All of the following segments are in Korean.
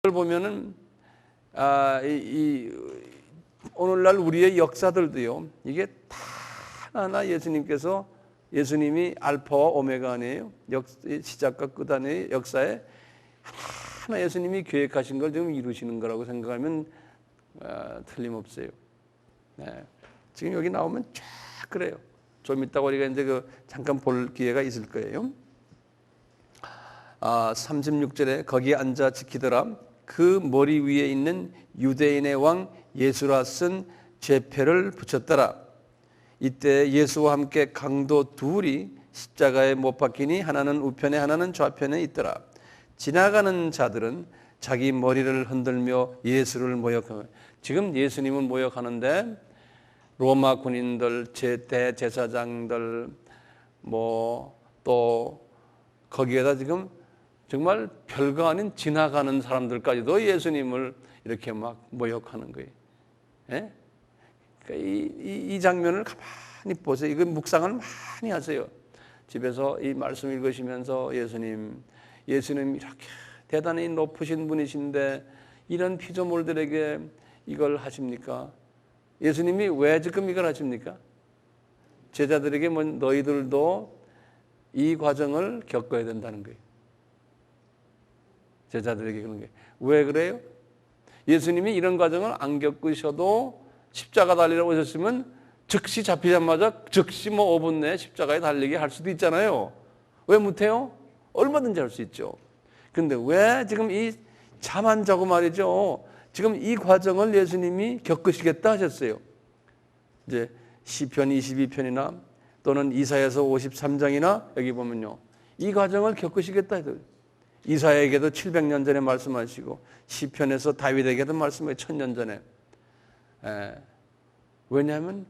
그걸 보면은 오늘날 우리의 역사들도요, 이게 다 하나하나 예수님이 알파와 오메가 아니에요. 시작과 끝 아니에요. 역사에 하나 예수님이 계획하신 걸 지금 이루시는 거라고 생각하면 틀림없어요. 네. 지금 여기 나오면 쫙 그래요. 좀 이따가 우리가 이제 잠깐 볼 기회가 있을 거예요. 36절에 거기에 앉아 지키더라. 그 머리 위에 있는 유대인의 왕 예수라 쓴 죄표를 붙였더라. 이때 예수와 함께 강도 둘이 십자가에 못 박히니 하나는 우편에 하나는 좌편에 있더라. 지나가는 자들은 자기 머리를 흔들며 예수를 모욕하며, 지금 예수님은 모욕하는데 로마 군인들, 대제사장들, 또 거기에다 지금 정말 별거 아닌 지나가는 사람들까지도 예수님을 이렇게 막 모욕하는 거예요. 예? 그러니까 이 장면을 가만히 보세요. 이거 묵상을 많이 하세요. 집에서 이 말씀 읽으시면서 예수님 이렇게 대단히 높으신 분이신데 이런 피조물들에게 이걸 하십니까? 예수님이 왜 지금 이걸 하십니까? 제자들에게 너희들도 이 과정을 겪어야 된다는 거예요. 제자들에게 그런 게. 왜 그래요? 예수님이 이런 과정을 안 겪으셔도 십자가 달리러 오셨으면 즉시 잡히자마자 즉시 5분 내에 십자가에 달리게 할 수도 있잖아요. 왜 못해요? 얼마든지 할 수 있죠. 그런데 왜 지금 이 잠 안 자고 말이죠. 지금 이 과정을 예수님이 겪으시겠다 하셨어요. 이제 시편 22편이나 또는 이사야서 53장이나 여기 보면요. 이 과정을 겪으시겠다 해서 이사야에게도 700년 전에 말씀하시고 시편에서 다윗에게도 말씀하시고 1000년 전에. 왜냐하면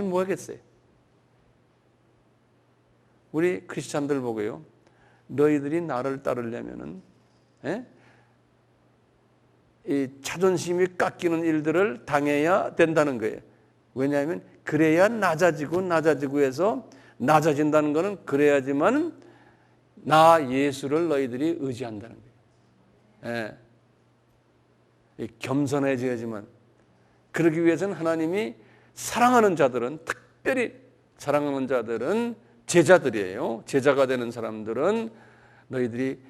뭐겠어요? 우리 크리스찬들 보고요. 너희들이 나를 따르려면은 이 자존심이 깎이는 일들을 당해야 된다는 거예요. 왜냐하면 그래야 낮아지고 해서 낮아진다는 것은 그래야지만 나 예수를 너희들이 의지한다는 거예요. 겸손해져야지만. 그러기 위해서는 하나님이 사랑하는 자들은, 특별히 사랑하는 자들은 제자들이에요. 제자가 되는 사람들은 너희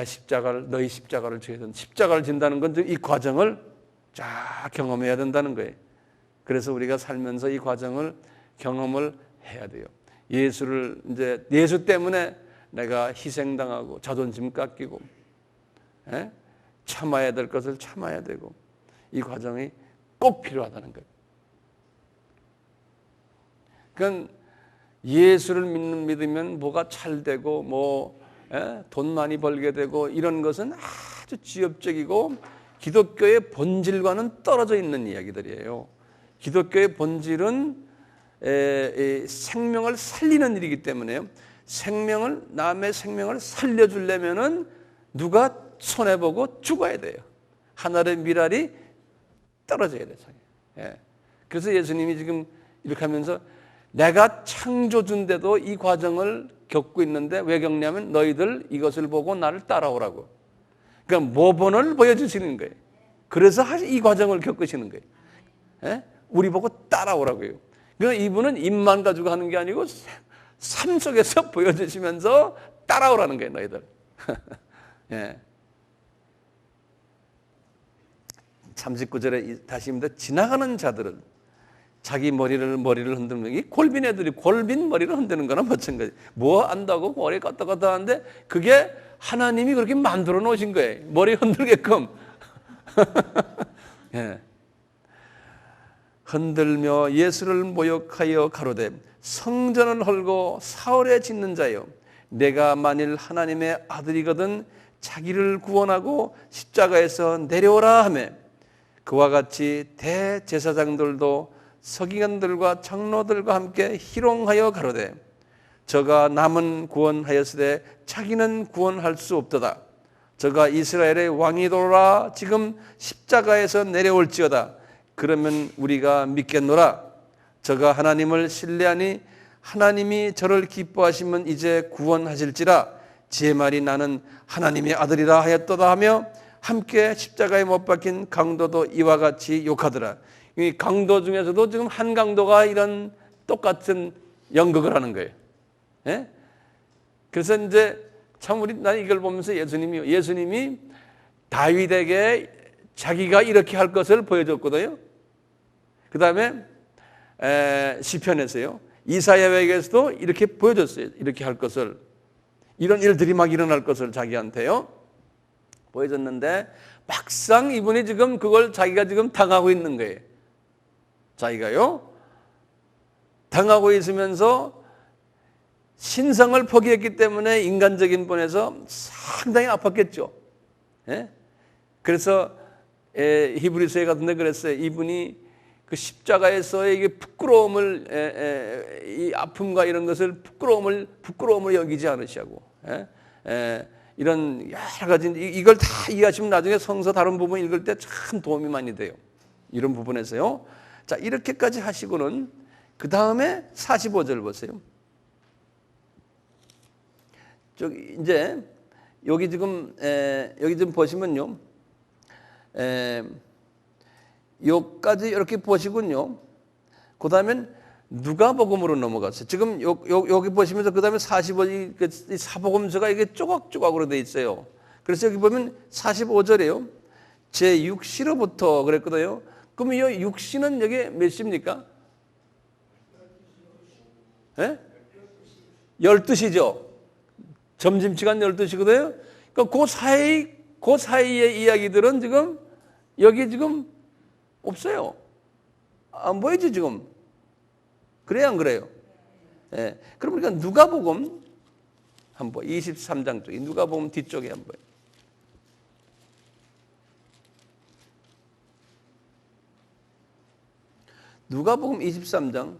십자가를 져야 된다. 십자가를 진다는 건 이 과정을 쫙 경험해야 된다는 거예요. 그래서 우리가 살면서 이 과정을 경험을 해야 돼요. 예수 때문에 내가 희생당하고 자존심 깎이고 참아야 될 것을 참아야 되고 이 과정이 꼭 필요하다는 거예요. 그러니까 예수를 믿으면 뭐가 찰되고 돈 많이 벌게 되고 이런 것은 아주 지엽적이고 기독교의 본질과는 떨어져 있는 이야기들이에요. 기독교의 본질은 생명을 살리는 일이기 때문에요. 남의 생명을 살려주려면은 누가 손해보고 죽어야 돼요. 하늘의 미랄이 떨어져야 돼요. 그래서 예수님이 지금 이렇게 하면서 내가 창조주인데도 이 과정을 겪고 있는데 왜 겪냐면 너희들 이것을 보고 나를 따라오라고. 그러니까 모본을 보여주시는 거예요. 그래서 이 과정을 겪으시는 거예요. 우리 보고 따라오라고요. 그러니까 이분은 입만 가지고 하는 게 아니고 삶 속에서 보여주시면서 따라오라는 거예요, 너희들. 39절에 다시 입니다. 지나가는 자들은 자기 머리를 흔드는 이 골빈 애들이 골빈 머리를 흔드는 거나 마찬가지. 뭐 안다고 머리 갔다 하는데 그게 하나님이 그렇게 만들어 놓으신 거예요. 머리 흔들게끔. 흔들며 예수를 모욕하여 가로되 성전을 헐고 사흘에 짓는 자여 내가 만일 하나님의 아들이거든 자기를 구원하고 십자가에서 내려오라 하며 그와 같이 대제사장들도 서기관들과 장로들과 함께 희롱하여 가로되 저가 남은 구원하였으되 자기는 구원할 수 없도다. 저가 이스라엘의 왕이도라 지금 십자가에서 내려올지어다. 그러면 우리가 믿겠노라. 저가 하나님을 신뢰하니 하나님이 저를 기뻐하시면 이제 구원하실지라. 제 말이 나는 하나님의 아들이라 하였도다 하며 함께 십자가에 못 박힌 강도도 이와 같이 욕하더라. 이 강도 중에서도 지금 한 강도가 이런 똑같은 연극을 하는 거예요. 예? 그래서 이제 참 난 이걸 보면서 예수님이 다윗에게 자기가 이렇게 할 것을 보여줬거든요. 그 다음에 시편에서요, 이사야에게서도 이렇게 보여줬어요. 이렇게 할 것을, 이런 일들이 막 일어날 것을 자기한테요 보여줬는데, 막상 이분이 지금 그걸 자기가 지금 당하고 있는 거예요. 자기가요 당하고 있으면서 신성을 포기했기 때문에 인간적인 본에서 상당히 아팠겠죠. 예? 그래서 히브리서에 같은 데 그랬어요. 이분이 그 십자가에서의 이게 부끄러움을, 이 아픔과 이런 것을 부끄러움을 여기지 않으시고, 이런 여러 가지, 이걸 다 이해하시면 나중에 성서 다른 부분 읽을 때 참 도움이 많이 돼요. 이런 부분에서요. 자, 이렇게까지 하시고는 그 다음에 45절 보세요. 저기 이제 여기 지금 보시면요, 여기까지 이렇게 보시군요. 그 다음엔 누가복음으로 넘어갔어요. 지금 여기 보시면서 그 다음에 45절 사복음서가 이게 조각조각으로 돼 있어요. 그래서 여기 보면 45절에요. 제 6시로부터 그랬거든요. 그럼 이 6시는 여기 몇 시입니까? 예? 12시죠. 점심시간 12시거든요. 그러니까 그 사이의 이야기들은 지금 여기 지금 없어요. 안 보이죠, 지금? 그래요, 안 그래요? 예. 그럼 우리가 누가복음 한번 23장 쪽에, 누가복음 뒤쪽에 한번. 누가복음 23장.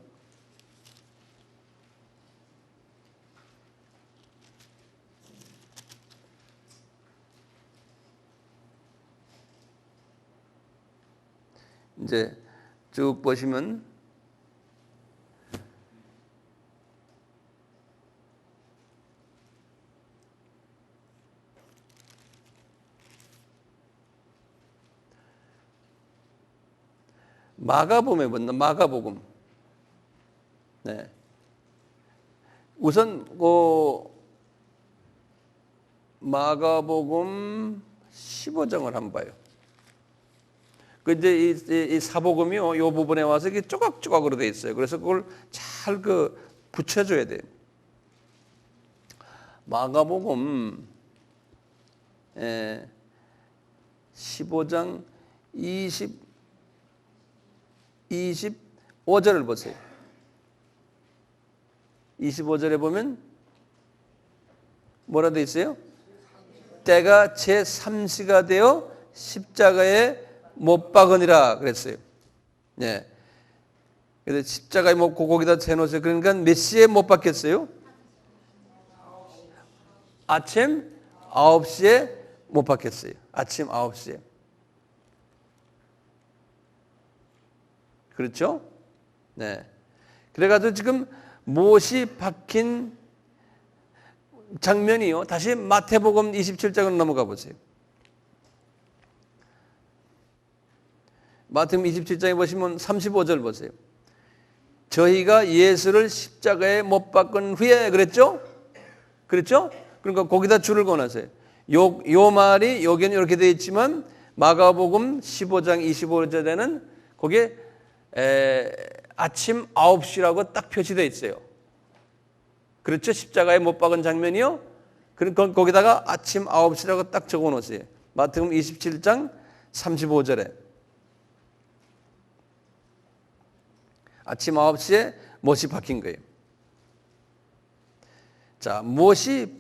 이제 쭉 보시면 마가복음에 본다. 마가복음. 네. 우선 그 마가복음 15장을 한번 봐요. 그 이제 이 사복음이요, 요 부분에 와서 이게 조각조각으로 돼 있어요. 그래서 그걸 잘 붙여줘야 돼요. 마가복음 15장 25절을 보세요. 25절에 보면 뭐라 돼 있어요? 때가 제3시가 되어 십자가에 못 박으니라 그랬어요. 네. 그래서 십자가에 못 거기다 대놓으세요. 그러니까 몇 시에 못 박혔어요? 아침 9시에 못 박혔어요. 아침 9시에. 그렇죠? 네. 그래가지고 지금 못이 박힌 장면이요. 다시 마태복음 27장으로 넘어가 보세요. 마태복음 27장에 보시면 35절 보세요. 저희가 예수를 십자가에 못 박은 후에 그랬죠? 그랬죠? 그러니까 거기다 줄을 그어놨어요. 요 말이 여기는 이렇게 되어 있지만 마가복음 15장 25절에는 거기에 아침 9시라고 딱 표시되어 있어요. 그렇죠? 십자가에 못 박은 장면이요. 그러니까 거기다가 아침 9시라고 딱 적어 놓으세요. 마태복음 27장 35절에. 아침 9시에 못이 박힌 거예요. 자, 못이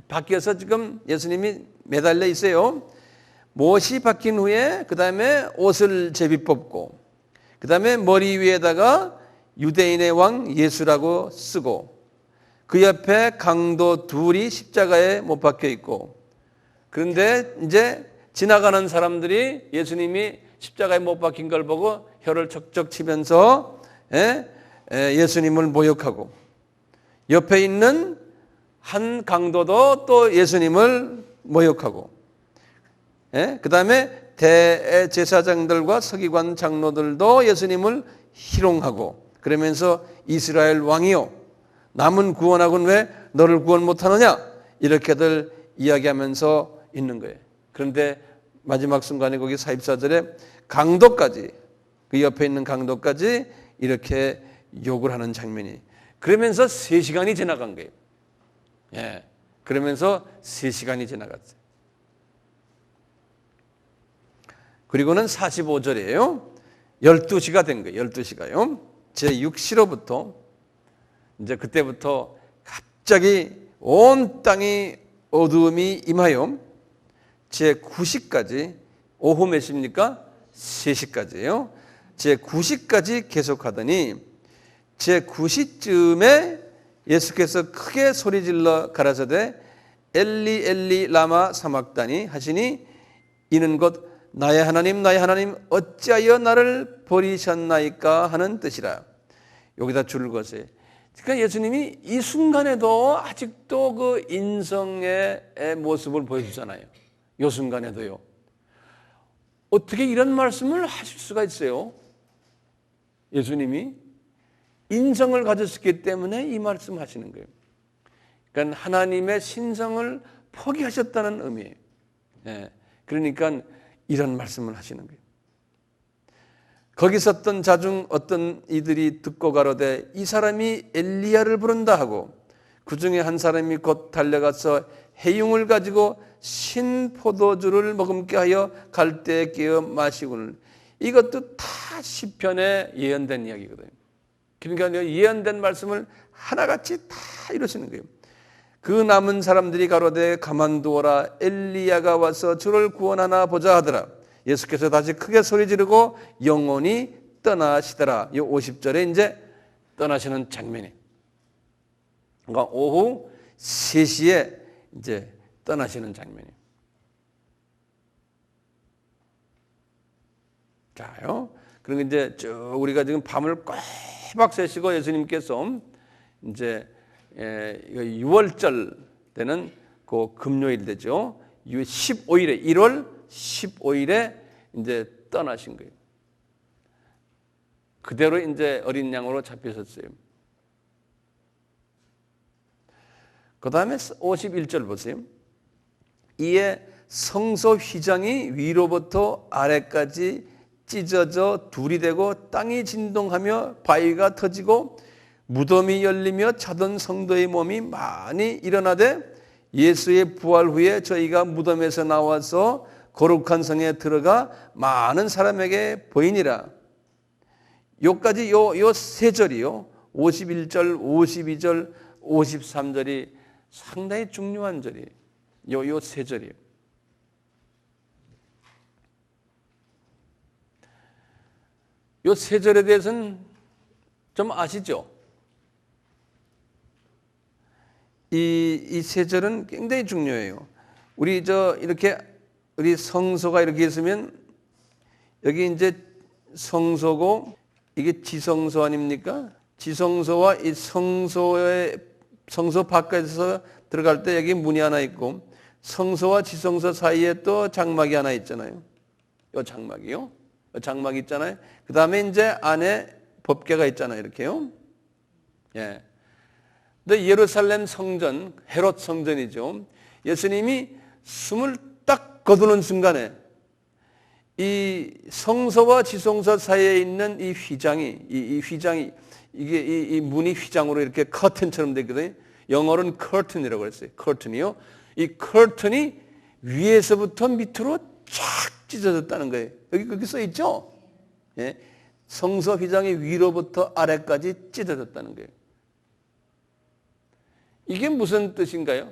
박혀서 지금 예수님이 매달려 있어요. 못이 박힌 후에 그 다음에 옷을 제비 뽑고 그 다음에 머리 위에다가 유대인의 왕 예수라고 쓰고 그 옆에 강도 둘이 십자가에 못 박혀 있고, 그런데 이제 지나가는 사람들이 예수님이 십자가에 못 박힌 걸 보고 혀를 척척 치면서 예수님을 모욕하고, 옆에 있는 한 강도도 또 예수님을 모욕하고, 예? 그 다음에 대제사장들과 서기관 장로들도 예수님을 희롱하고, 그러면서 이스라엘 왕이요, 남은 구원하고는 왜 너를 구원 못하느냐, 이렇게들 이야기하면서 있는 거예요. 그런데 마지막 순간에 거기 44절에 강도까지, 그 옆에 있는 강도까지 이렇게 욕을 하는 장면이, 그러면서 3시간이 지나간 거예요. 예. 그러면서 3시간이 지나갔어요. 그리고는 45절이에요. 12시가 된 거예요. 12시가요. 제6시로부터 이제 그때부터 갑자기 온 땅이 어두움이 임하여 제9시까지, 오후 몇 시입니까? 3시까지예요. 제9시까지 계속하더니 제9시쯤에 예수께서 크게 소리질러 가라사대 엘리 엘리 라마 사막다니 하시니 이는 곧 나의 하나님 나의 하나님 어찌하여 나를 버리셨나이까 하는 뜻이라. 여기다 줄을 그었어요. 그러니까 예수님이 이 순간에도 아직도 그 인성의 모습을 보여주잖아요. 이 순간에도요. 어떻게 이런 말씀을 하실 수가 있어요? 예수님이 인성을 가졌기 때문에 이 말씀 하시는 거예요. 그러니까 하나님의 신성을 포기하셨다는 의미예요. 예. 그러니까 이런 말씀을 하시는 거예요. 거기 섰던 자중 어떤 이들이 듣고 가로되 이 사람이 엘리야를 부른다 하고, 그 중에 한 사람이 곧 달려가서 해융을 가지고 신 포도주를 머금게 하여 갈대에 끼어 마시고는, 이것도 다 시편에 예언된 이야기거든요. 그러니까 예언된 말씀을 하나같이 다 이루시는 거예요. 그 남은 사람들이 가로되 가만두어라 엘리야가 와서 저를 구원하나 보자 하더라. 예수께서 다시 크게 소리 지르고 영원히 떠나시더라. 이 50절에 이제 떠나시는 장면이, 그러니까 오후 3시에 이제 떠나시는 장면이. 자요. 그리고 이제 쭉 우리가 지금 밤을 꼬박 새시고 예수님께서 이제 6월절 때는 그 금요일 되죠. 15일에 1월 15일에 이제 떠나신 거예요. 그대로 이제 어린 양으로 잡히셨어요. 그 다음에 51절 보세요. 이에 성소 휘장이 위로부터 아래까지 찢어져 둘이 되고 땅이 진동하며 바위가 터지고 무덤이 열리며 자던 성도의 몸이 많이 일어나되 예수의 부활 후에 저희가 무덤에서 나와서 거룩한 성에 들어가 많은 사람에게 보이니라. 요까지 요 세 절이요. 51절, 52절, 53절이 상당히 중요한 절이에요. 요 세 절이에요. 요 세 절에 대해서는 좀 아시죠? 이 세 절은 굉장히 중요해요. 우리 이렇게 우리 성소가 이렇게 있으면 여기 이제 성소고 이게 지성소 아닙니까? 지성소와 이 성소 바깥에서 들어갈 때 여기 문이 하나 있고 성소와 지성소 사이에 또 장막이 하나 있잖아요. 요 장막이요. 장막이 있잖아요. 그 다음에 이제 안에 법궤가 있잖아요. 이렇게요. 예. 근데 예루살렘 성전, 헤롯 성전이죠. 예수님이 숨을 딱 거두는 순간에 이 성소와 지성소 사이에 있는 이 휘장이, 이게 이 문이 휘장으로 이렇게 커튼처럼 되거든요. 영어로는 curtain이라고 했어요. curtain이요. 이 curtain이 위에서부터 밑으로 쫙 찢어졌다는 거예요. 여기 그렇게 써 있죠? 예. 성소 휘장이 위로부터 아래까지 찢어졌다는 거예요. 이게 무슨 뜻인가요?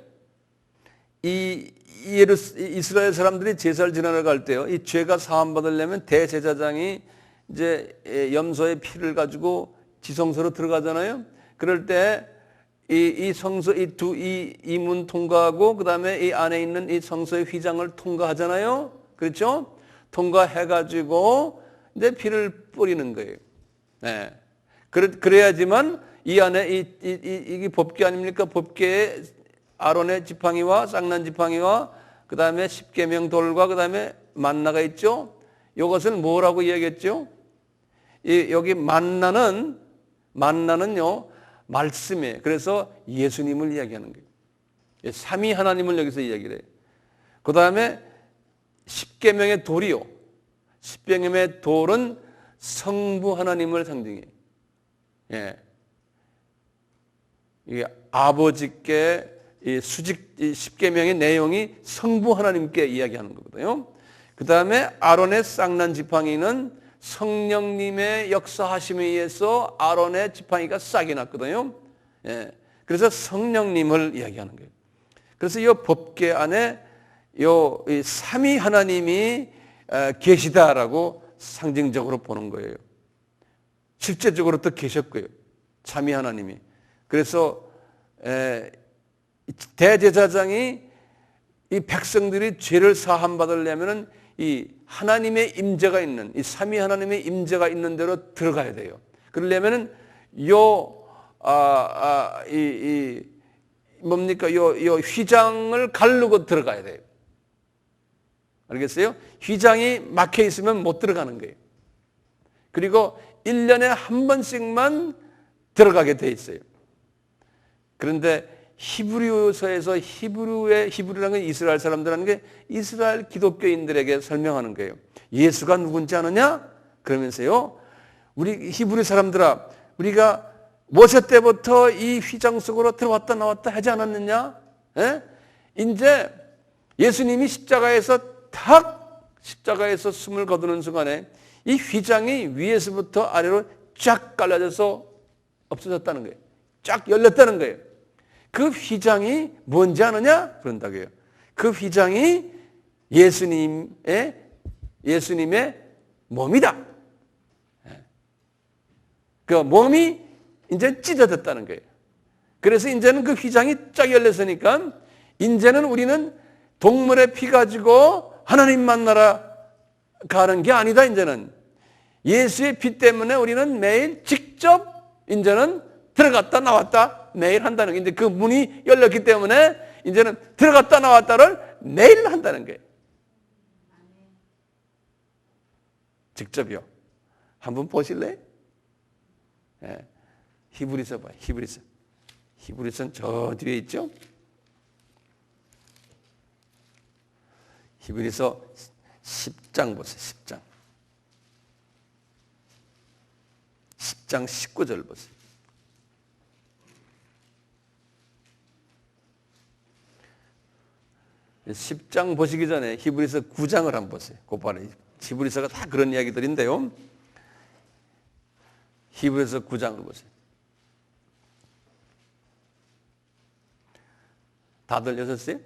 이스라엘 사람들이 제사를 지내러 갈 때요, 이 죄가 사함 받으려면 대제사장이 이제 염소의 피를 가지고 지성소로 들어가잖아요. 그럴 때 이 성소 이 문 통과하고 그 다음에 이 안에 있는 이 성소의 휘장을 통과하잖아요. 그렇죠? 통과해가지고 이제 피를 뿌리는 거예요. 네. 그래야지만 이 안에 이게 법궤 아닙니까? 법궤에 아론의 지팡이와 쌍난 지팡이와 그 다음에 십계명 돌과 그 다음에 만나가 있죠. 이것을 뭐라고 이야기했죠? 여기 만나는요 말씀이에요. 그래서 예수님을 이야기하는 거예요. 삼위 하나님을 여기서 이야기를 해요. 그 다음에 십계명의 돌이요. 십계명의 돌은 성부 하나님을 상징해요. 예. 이게 아버지께 이 수직 십계명의 내용이 성부 하나님께 이야기하는 거거든요. 그 다음에 아론의 쌍난 지팡이는 성령님의 역사하심에 의해서 아론의 지팡이가 싹이 났거든요. 예. 그래서 성령님을 이야기하는 거예요. 그래서 이 법궤 안에 이 삼위 하나님이 계시다라고 상징적으로 보는 거예요. 실제적으로 또 계셨고요. 삼위 하나님이. 그래서 대제사장이 이 백성들이 죄를 사함 받으려면은 이 하나님의 임재가 있는 이 삼위 하나님의 임재가 있는 데로 들어가야 돼요. 그러려면은 뭡니까? 요 휘장을 가르고 들어가야 돼요. 알겠어요? 휘장이 막혀 있으면 못 들어가는 거예요. 그리고 1년에 한 번씩만 들어가게 돼 있어요. 그런데 히브리서에서 히브리라는 건 이스라엘 사람들하는 게 이스라엘 기독교인들에게 설명하는 거예요. 예수가 누군지 아느냐? 그러면서요. 우리 히브리 사람들아, 우리가 모세 때부터 이 휘장 속으로 들어왔다 나왔다 하지 않았느냐? 예? 이제 예수님이 십자가에서 숨을 거두는 순간에 이 휘장이 위에서부터 아래로 쫙 갈라져서 없어졌다는 거예요. 쫙 열렸다는 거예요. 그 휘장이 뭔지 아느냐? 그런다고요. 그 휘장이 예수님의 몸이다. 그 몸이 이제 찢어졌다는 거예요. 그래서 이제는 그 휘장이 쫙 열렸으니까 이제는 우리는 동물의 피 가지고 하나님 만나러 가는 게 아니다. 이제는 예수의 피 때문에 우리는 매일 직접 이제는 들어갔다 나왔다 매일 한다는 게 이제 그 문이 열렸기 때문에 이제는 들어갔다 나왔다를 매일 한다는 거예요. 직접요. 한번 보실래요? 예. 히브리서 봐요. 히브리서는 저 뒤에 있죠? 히브리서 10장 보세요. 10장 19절 보세요. 10장 보시기 전에 히브리서 9장을 한번 보세요. 곧바로 히브리서가 다 그런 이야기들인데요. 히브리서 9장을 보세요. 다들 여셨어요?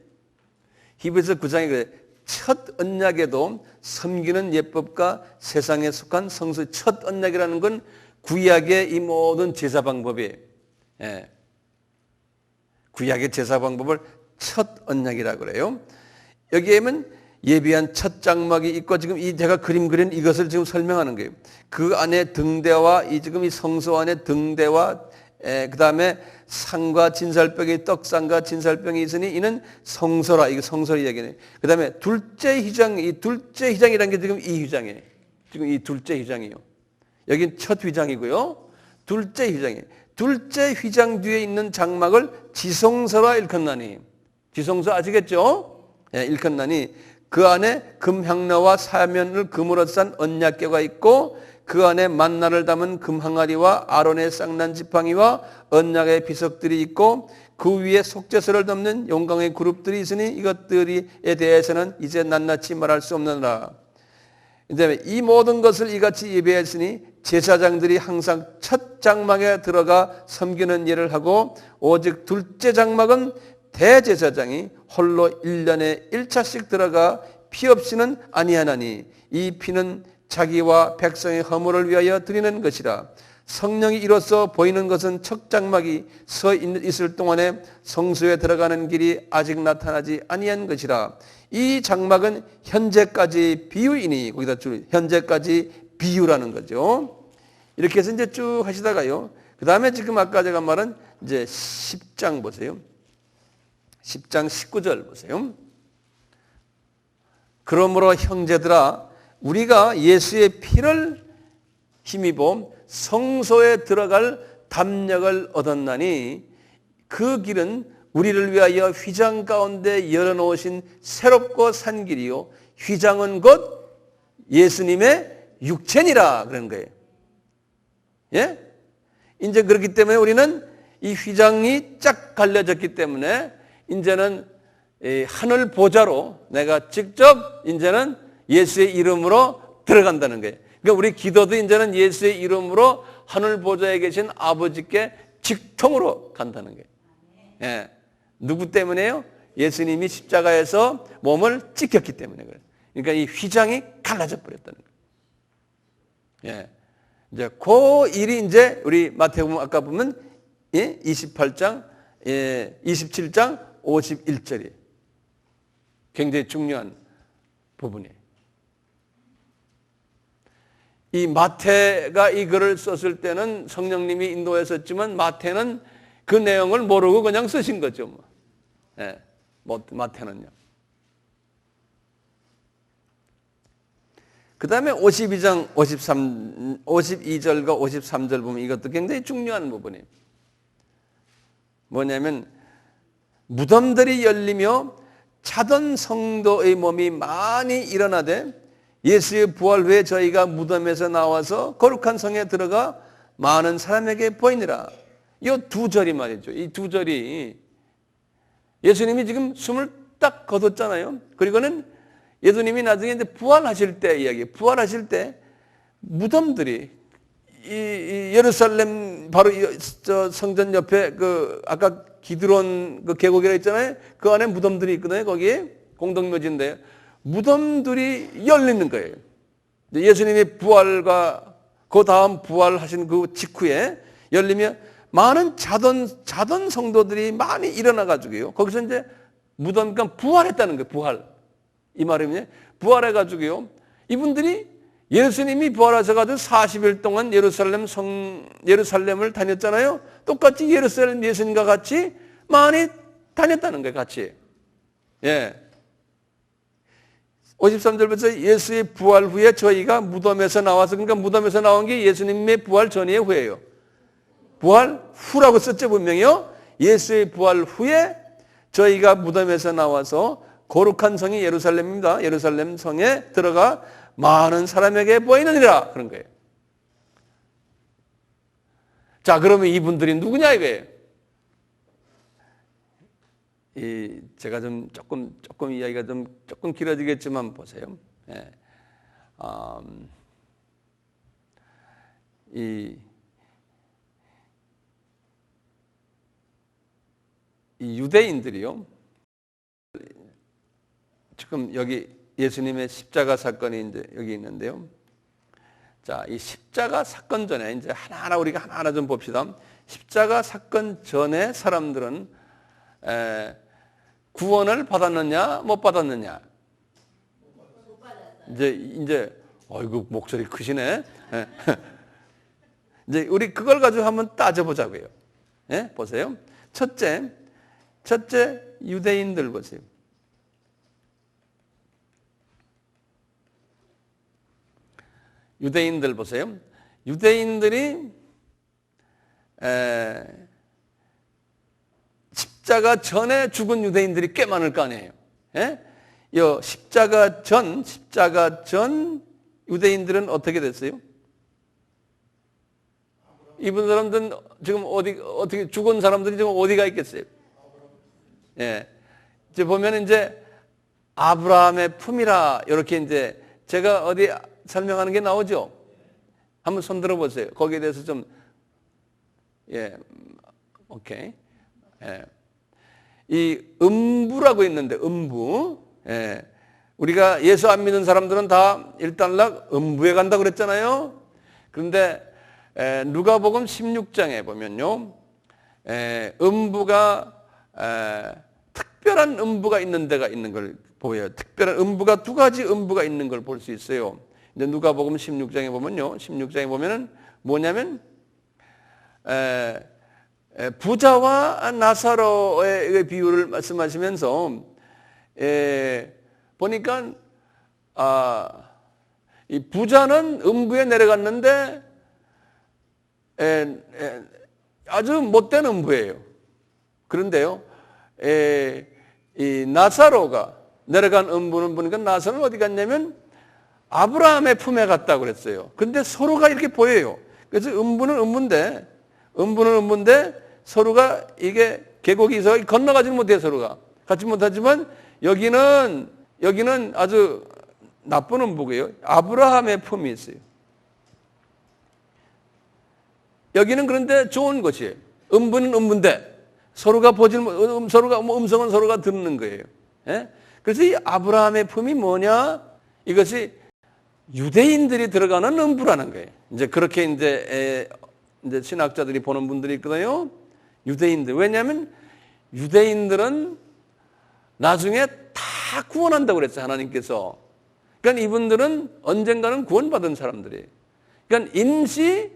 히브리서 9장에 그래. 첫 언약에도 섬기는 예법과 세상에 속한 성수 첫 언약이라는 건 구약의 이 모든 제사 방법이에요. 예. 구약의 제사 방법을 첫 언약이라고 그래요. 여기에는 예비한 첫 장막이 있고 지금 이 제가 그림 그린 이것을 지금 설명하는 거예요. 그 안에 등대와 지금 이 성소 안에 등대와 그 다음에 상과 진살병이 떡상과 진살병이 있으니 이는 성소라. 이거 성소를 이야기하네. 그 다음에 둘째 휘장, 이 둘째 휘장이라는 게 지금 이 휘장이에요. 지금 이 둘째 휘장이요. 여긴 첫 휘장이고요. 둘째 휘장이에요. 둘째 휘장 뒤에 있는 장막을 지성소라 일컫나니. 지성소 아시겠죠? 예, 일컫나니 그 안에 금향로와 사면을 금으로 싼 언약궤가 있고 그 안에 만나를 담은 금항아리와 아론의 쌍난 지팡이와 언약의 비석들이 있고 그 위에 속죄소를 덮는 용광의 그룹들이 있으니 이것들에 대해서는 이제 낱낱이 말할 수 없느니라. 이제 이 모든 것을 이같이 예배했으니 제사장들이 항상 첫 장막에 들어가 섬기는 일을 하고 오직 둘째 장막은 대제사장이 홀로 1년에 1차씩 들어가 피 없이는 아니하나니 이 피는 자기와 백성의 허물을 위하여 드리는 것이라. 성령이 이로써 보이는 것은 첫 장막이 서 있을 동안에 성소에 들어가는 길이 아직 나타나지 아니한 것이라. 이 장막은 현재까지 비유이니 거기다 현재까지 비유라는 거죠. 이렇게 해서 이제 쭉 하시다가요. 그 다음에 지금 아까 제가 말한 이제 10장 보세요. 10장 19절 보세요. 그러므로 형제들아 우리가 예수의 피를 힘입어 성소에 들어갈 담력을 얻었나니 그 길은 우리를 위하여 휘장 가운데 열어놓으신 새롭고 산 길이요 휘장은 곧 예수님의 육체니라 그런 거예요. 예? 이제 그렇기 때문에 우리는 이 휘장이 쫙 갈려졌기 때문에 이제는 하늘 보좌로 내가 직접 이제는 예수의 이름으로 들어간다는 거예요. 그러니까 우리 기도도 이제는 예수의 이름으로 하늘 보좌에 계신 아버지께 직통으로 간다는 거예요. 예. 누구 때문에요? 예수님이 십자가에서 몸을 찢겼기 때문에 그래요. 그러니까 이 휘장이 갈라져 버렸다는 거예요. 예. 이제 그 일이 이제 우리 마태복음 아까 보면 28장, 27장 51절이 굉장히 중요한 부분이에요. 이 마태가 이 글을 썼을 때는 성령님이 인도했었지만 마태는 그 내용을 모르고 그냥 쓰신 거죠. 예, 마태는요. 그 다음에 52장 52절과 53절 보면 이것도 굉장히 중요한 부분이에요. 뭐냐면 무덤들이 열리며 자던 성도의 몸이 많이 일어나되 예수의 부활 후에 저희가 무덤에서 나와서 거룩한 성에 들어가 많은 사람에게 보이니라. 이 두 절이 말이죠. 이 두 절이 예수님이 지금 숨을 딱 거뒀잖아요. 그리고는 예수님이 나중에 이제 부활하실 때 이야기, 부활하실 때 무덤들이 이 예루살렘 바로 저 성전 옆에 그 아까 기드론 그 계곡이라 했잖아요. 그 안에 무덤들이 있거든요. 거기에 공동묘지인데 무덤들이 열리는 거예요. 예수님이 부활과 그 다음 부활하신 그 직후에 열리며 많은 자던 성도들이 많이 일어나 가지고요. 거기서 이제 무덤 그러니까 부활했다는 거예요. 부활. 이 말이면 부활해 가지고요. 이분들이 예수님이 부활하셔가지고 40일 동안 예루살렘을 다녔잖아요. 똑같이 예루살렘 예수님과 같이 많이 다녔다는 거예요. 같이. 예. 53절부터 예수의 부활 후에 저희가 무덤에서 나와서 그러니까 무덤에서 나온 게 예수님의 부활 전이에요, 후예요? 부활 후라고 썼죠, 분명히요. 예수의 부활 후에 저희가 무덤에서 나와서 거룩한 성이 예루살렘입니다. 예루살렘 성에 들어가 많은 사람에게 보이느니라 그런 거예요. 자, 그러면 이분들이 누구냐 이거예요. 제가 좀 조금 이야기가 조금 길어지겠지만 보세요. 예. 이 유대인들이요. 지금 여기 예수님의 십자가 사건이 이제 여기 있는데요. 자, 이 십자가 사건 전에 이제 하나하나 우리가 하나하나 좀 봅시다. 십자가 사건 전에 사람들은 구원을 받았느냐, 못 받았느냐? 이제 어이구 목소리 크시네. 이제 우리 그걸 가지고 한번 따져보자고요. 예? 보세요. 첫째 유대인들 보세요. 유대인들 보세요. 유대인들이 십자가 전에 죽은 유대인들이 꽤 많을 거 아니에요. 예? 십자가 전 유대인들은 어떻게 됐어요? 이분 사람들은 지금 어떻게 죽은 사람들이 지금 어디가 있겠어요? 예. 이제 보면 이제 아브라함의 품이라 이렇게 이제 제가 어디 설명하는 게 나오죠? 한번 손 들어 보세요. 거기에 대해서 좀 오케이. 예. 이 음부라고 있는데 음부. 예. 우리가 예수 안 믿는 사람들은 다 일단락 음부에 간다 그랬잖아요. 그런데 누가복음 16장에 보면요. 음부가 특별한 음부가 있는 데가 있는 걸 보여요. 특별한 음부가 두 가지 음부가 있는 걸 볼 수 있어요. 이제 누가복음 16장에 보면요. 16장에 보면은 뭐냐면 부자와 나사로의 비유를 말씀하시면서 보니까 이 부자는 음부에 내려갔는데 아주 못된 음부예요. 그런데요, 이 나사로가 내려간 음부는 보니까 나사로는 어디 갔냐면 아브라함의 품에 갔다고 그랬어요. 근데 서로가 이렇게 보여요. 그래서 음부는 음부인데 서로가 이게 계곡이 있어 건너가지는 못해요. 서로가 가지 못하지만 여기는 아주 나쁜 음부고요. 아브라함의 품이 있어요. 여기는 그런데 좋은 것이에요. 음부는 음부인데 서로가 서로가 음성은 서로가 듣는 거예요. 예? 그래서 이 아브라함의 품이 뭐냐? 이것이 유대인들이 들어가는 음부라는 거예요. 이제 그렇게 이제 신학자들이 보는 분들이 있거든요. 유대인들. 왜냐하면 유대인들은 나중에 다 구원한다고 그랬어요. 하나님께서. 그러니까 이분들은 언젠가는 구원받은 사람들이에요. 그러니까 임시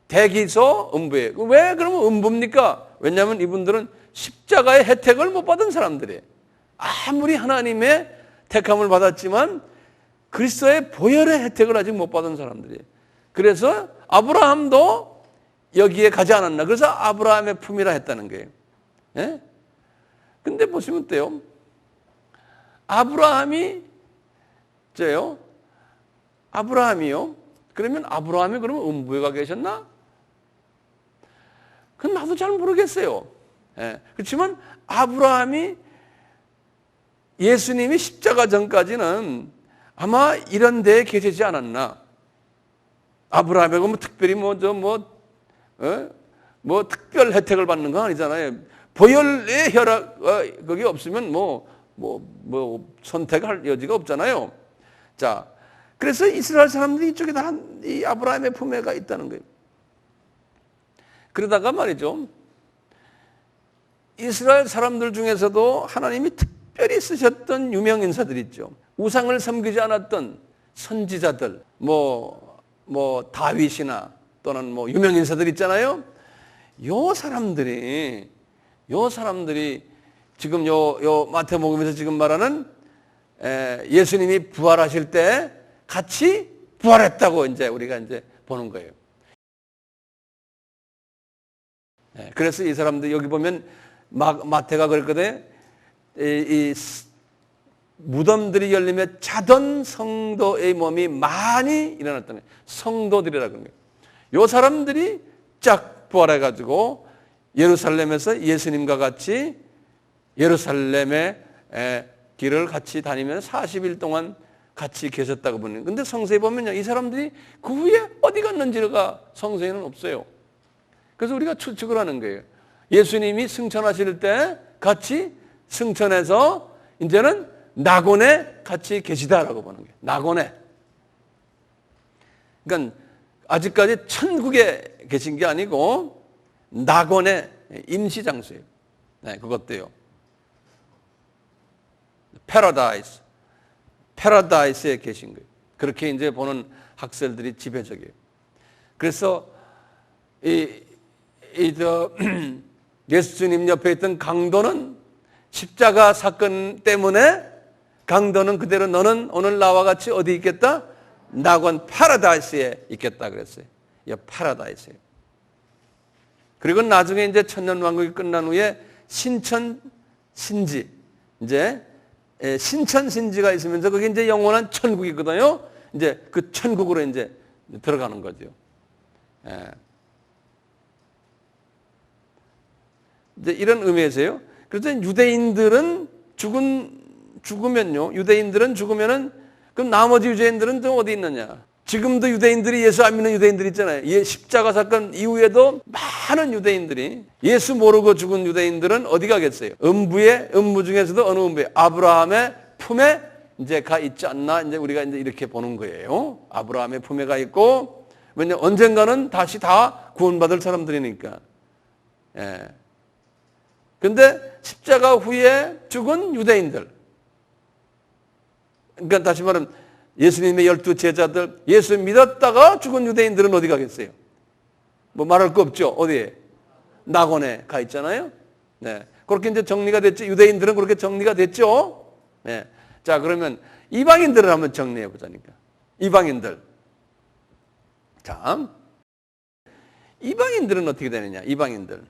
대기소 음부예요. 왜 그러면 음부입니까? 왜냐하면 이분들은 십자가의 혜택을 못 받은 사람들이에요. 아무리 하나님의 택함을 받았지만 그리스도의 보혈의 혜택을 아직 못 받은 사람들이에요. 그래서 아브라함도 여기에 가지 않았나. 그래서 아브라함의 품이라 했다는 거예요. 예? 근데 보시면 어때요? 아브라함이요? 그러면 아브라함이 그러면 음부에 가 계셨나? 그건 나도 잘 모르겠어요. 예. 그렇지만 아브라함이 예수님이 십자가 전까지는 아마 이런 데에 계시지 않았나. 아브라함이 뭐 특별히 특별 혜택을 받는 거 아니잖아요. 보혈의 혈압 거기 없으면 선택할 여지가 없잖아요. 자, 그래서 이스라엘 사람들이 이쪽에 다 이 아브라함의 품에가 있다는 거예요. 그러다가 말이죠. 이스라엘 사람들 중에서도 하나님이 특별히 쓰셨던 유명 인사들이 있죠. 우상을 섬기지 않았던 선지자들, 다윗이나 또는 유명 인사들 있잖아요. 요 사람들이 지금 요 마태복음에서 지금 말하는 예수님이 부활하실 때 같이 부활했다고 이제 우리가 이제 보는 거예요. 그래서 이 사람들 여기 보면 마태가 그랬거든. 이 무덤들이 열리며 자던 성도의 몸이 많이 일어났다는 거예요. 성도들이라고 하는 거예요. 요 사람들이 쫙 부활해가지고 예루살렘에서 예수님과 같이 예루살렘의 길을 같이 다니면서 40일 동안 같이 계셨다고 보는. 근데 성서에 보면요, 이 사람들이 그 후에 어디 갔는지가 성서에는 없어요. 그래서 우리가 추측을 하는 거예요. 예수님이 승천하실 때 같이 승천해서 이제는 낙원에 같이 계시다라고 보는 거예요. 낙원에. 그러니까 아직까지 천국에 계신 게 아니고 낙원의 임시 장소예요. 네, 그것도요. 패러다이스에 계신 거예요. 그렇게 이제 보는 학설들이 지배적이에요. 그래서 예수님 옆에 있던 강도는 십자가 사건 때문에 강도는 그대로 너는 오늘 나와 같이 어디 있겠다? 낙원 파라다이스에 있겠다 그랬어요. 이 파라다이스에. 그리고 나중에 이제 천년왕국이 끝난 후에 신천신지, 이제 신천신지가 있으면서 그게 이제 영원한 천국이거든요. 이제 그 천국으로 이제 들어가는 거죠. 이제 이런 의미에서요. 그래서 유대인들은 죽으면요. 유대인들은 죽으면은 그럼 나머지 유대인들은 또 어디 있느냐? 지금도 유대인들이 예수 안 믿는 유대인들 있잖아요. 십자가 사건 이후에도 많은 유대인들이 예수 모르고 죽은 유대인들은 어디 가겠어요? 음부 중에서도 어느 음부에? 아브라함의 품에 이제 가 있지 않나? 이제 우리가 이제 이렇게 보는 거예요. 아브라함의 품에 가 있고, 왜냐 언젠가는 다시 다 구원받을 사람들이니까. 예. 근데 십자가 후에 죽은 유대인들. 그러니까 다시 말하면 예수님의 12 제자들, 예수 믿었다가 죽은 유대인들은 어디 가겠어요? 말할 거 없죠. 어디에? 낙원에 가 있잖아요. 네. 그렇게 이제 정리가 됐죠. 유대인들은 그렇게 정리가 됐죠. 네. 자, 그러면 이방인들을 한번 정리해 보자니까. 이방인들. 자, 이방인들은 어떻게 되느냐? 이방인들.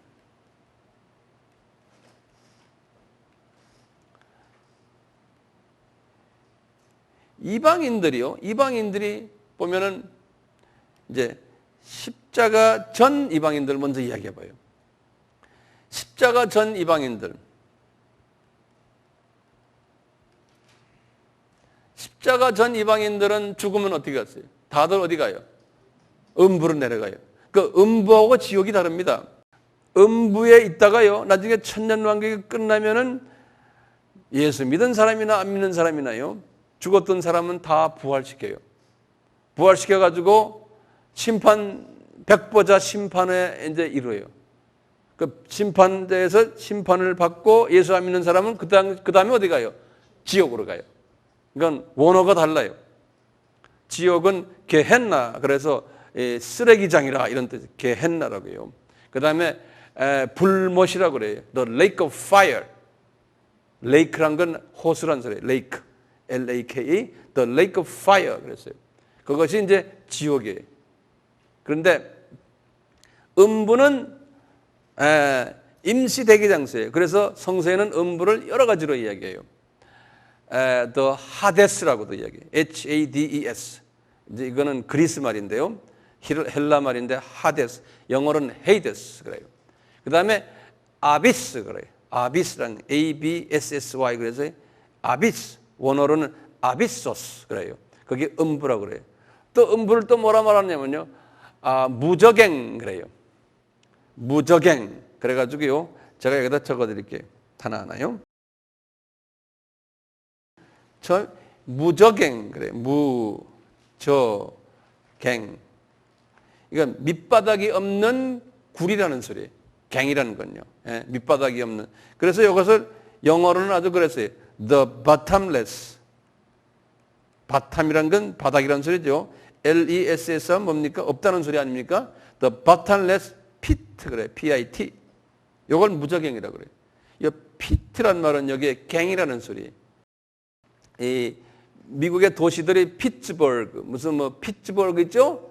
이방인들이 보면은 이제 십자가 전 이방인들 먼저 이야기해 봐요. 십자가 전 이방인들. 십자가 전 이방인들은 죽으면 어떻게 갔어요? 다들 어디 가요? 음부로 내려가요. 그 음부하고 지옥이 다릅니다. 음부에 있다가요, 나중에 천년왕국이 끝나면은 예수 믿은 사람이나 안 믿는 사람이나요, 죽었던 사람은 다 부활시켜요. 부활시켜가지고 백보자 심판에 이제 이루어요. 그 심판대에서 심판을 받고 예수 안 믿는 사람은 그 다음에 어디 가요? 지옥으로 가요. 이건 원어가 달라요. 지옥은 게헨나, 그래서 쓰레기장이라 이런 뜻, 게헨나라고 해요. 그 다음에 불못이라고 그래요. The lake of fire. lake란 건 호수란 소리예요. lake, L-A-K-E, the lake of fire 그랬어요. 그것이 이제 지옥이에요. 그런데 음부는 임시 대기장소예요. 그래서 성서에는 음부를 여러 가지로 이야기해요. The Hades라고도 이야기해요. H-A-D-E-S. 이제 이거는 그리스 말인데요. 헬라 말인데 하데스. 영어로는 헤이데스 그래요. 그 다음에 아비스 그래요. 아비스란 A-B-S-S-Y 그래서 아비스. 원어로는 아비소스 그래요. 그게 음부라고 그래요. 또 음부를 또 뭐라 말하냐면요. 무저갱 그래요. 무저갱. 그래가지고요. 제가 여기다 적어드릴게요. 하나하나요. 무저갱 그래요. 무저갱. 이건 밑바닥이 없는 굴이라는 소리예요. 갱이라는 건요. 예, 밑바닥이 없는. 그래서 이것을 영어로는 아주 그랬어요. The bottomless. 바텀이란 건 바닥이라는 소리죠. L-E-S-S는 뭡니까? 없다는 소리 아닙니까? The bottomless pit 그래요. P-I-T. 이걸 무저갱이라고 그래요. 이 pit란 말은 여기에 갱이라는 소리예요. 이 미국의 도시들이 피츠버그, 무슨 뭐 피츠버그 있죠?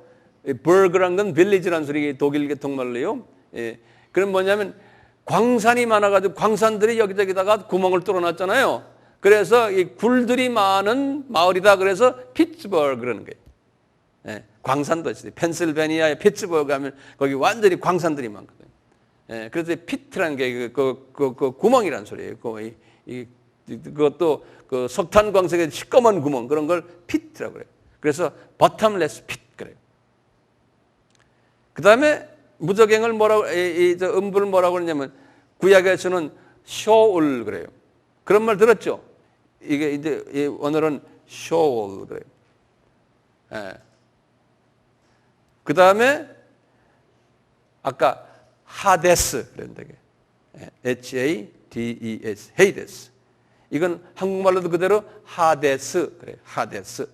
버그란 건 빌리지라는 소리, 독일 계통말로요. 예. 그럼 뭐냐면 광산이 많아가지고 광산들이 여기저기다가 구멍을 뚫어놨잖아요. 그래서 이 굴들이 많은 마을이다. 그래서 피츠버그 그러는 거예요. 예. 광산도시, 펜실베니아의 피츠버그 하면 거기 완전히 광산들이 많거든요. 예. 그래서 피트라는 게 그 구멍이라는 소리예요. 그것도 그 석탄 광석의 시꺼먼 구멍 그런 걸 피트라고 그래요. 그래서 bottomless pit 그래요. 그 다음에 무저갱을 뭐라고, 음부를 뭐라고 그러냐면 구약에서는 쇼울 그래요. 그런 말 들었죠? 이게 이제 오늘은 쇼울 그래요. 예. 그 다음에 아까 하데스 그랬는데 H-A-D-E-S 헤이데스. 이건 한국말로도 그대로 하데스 그래요. 하데스.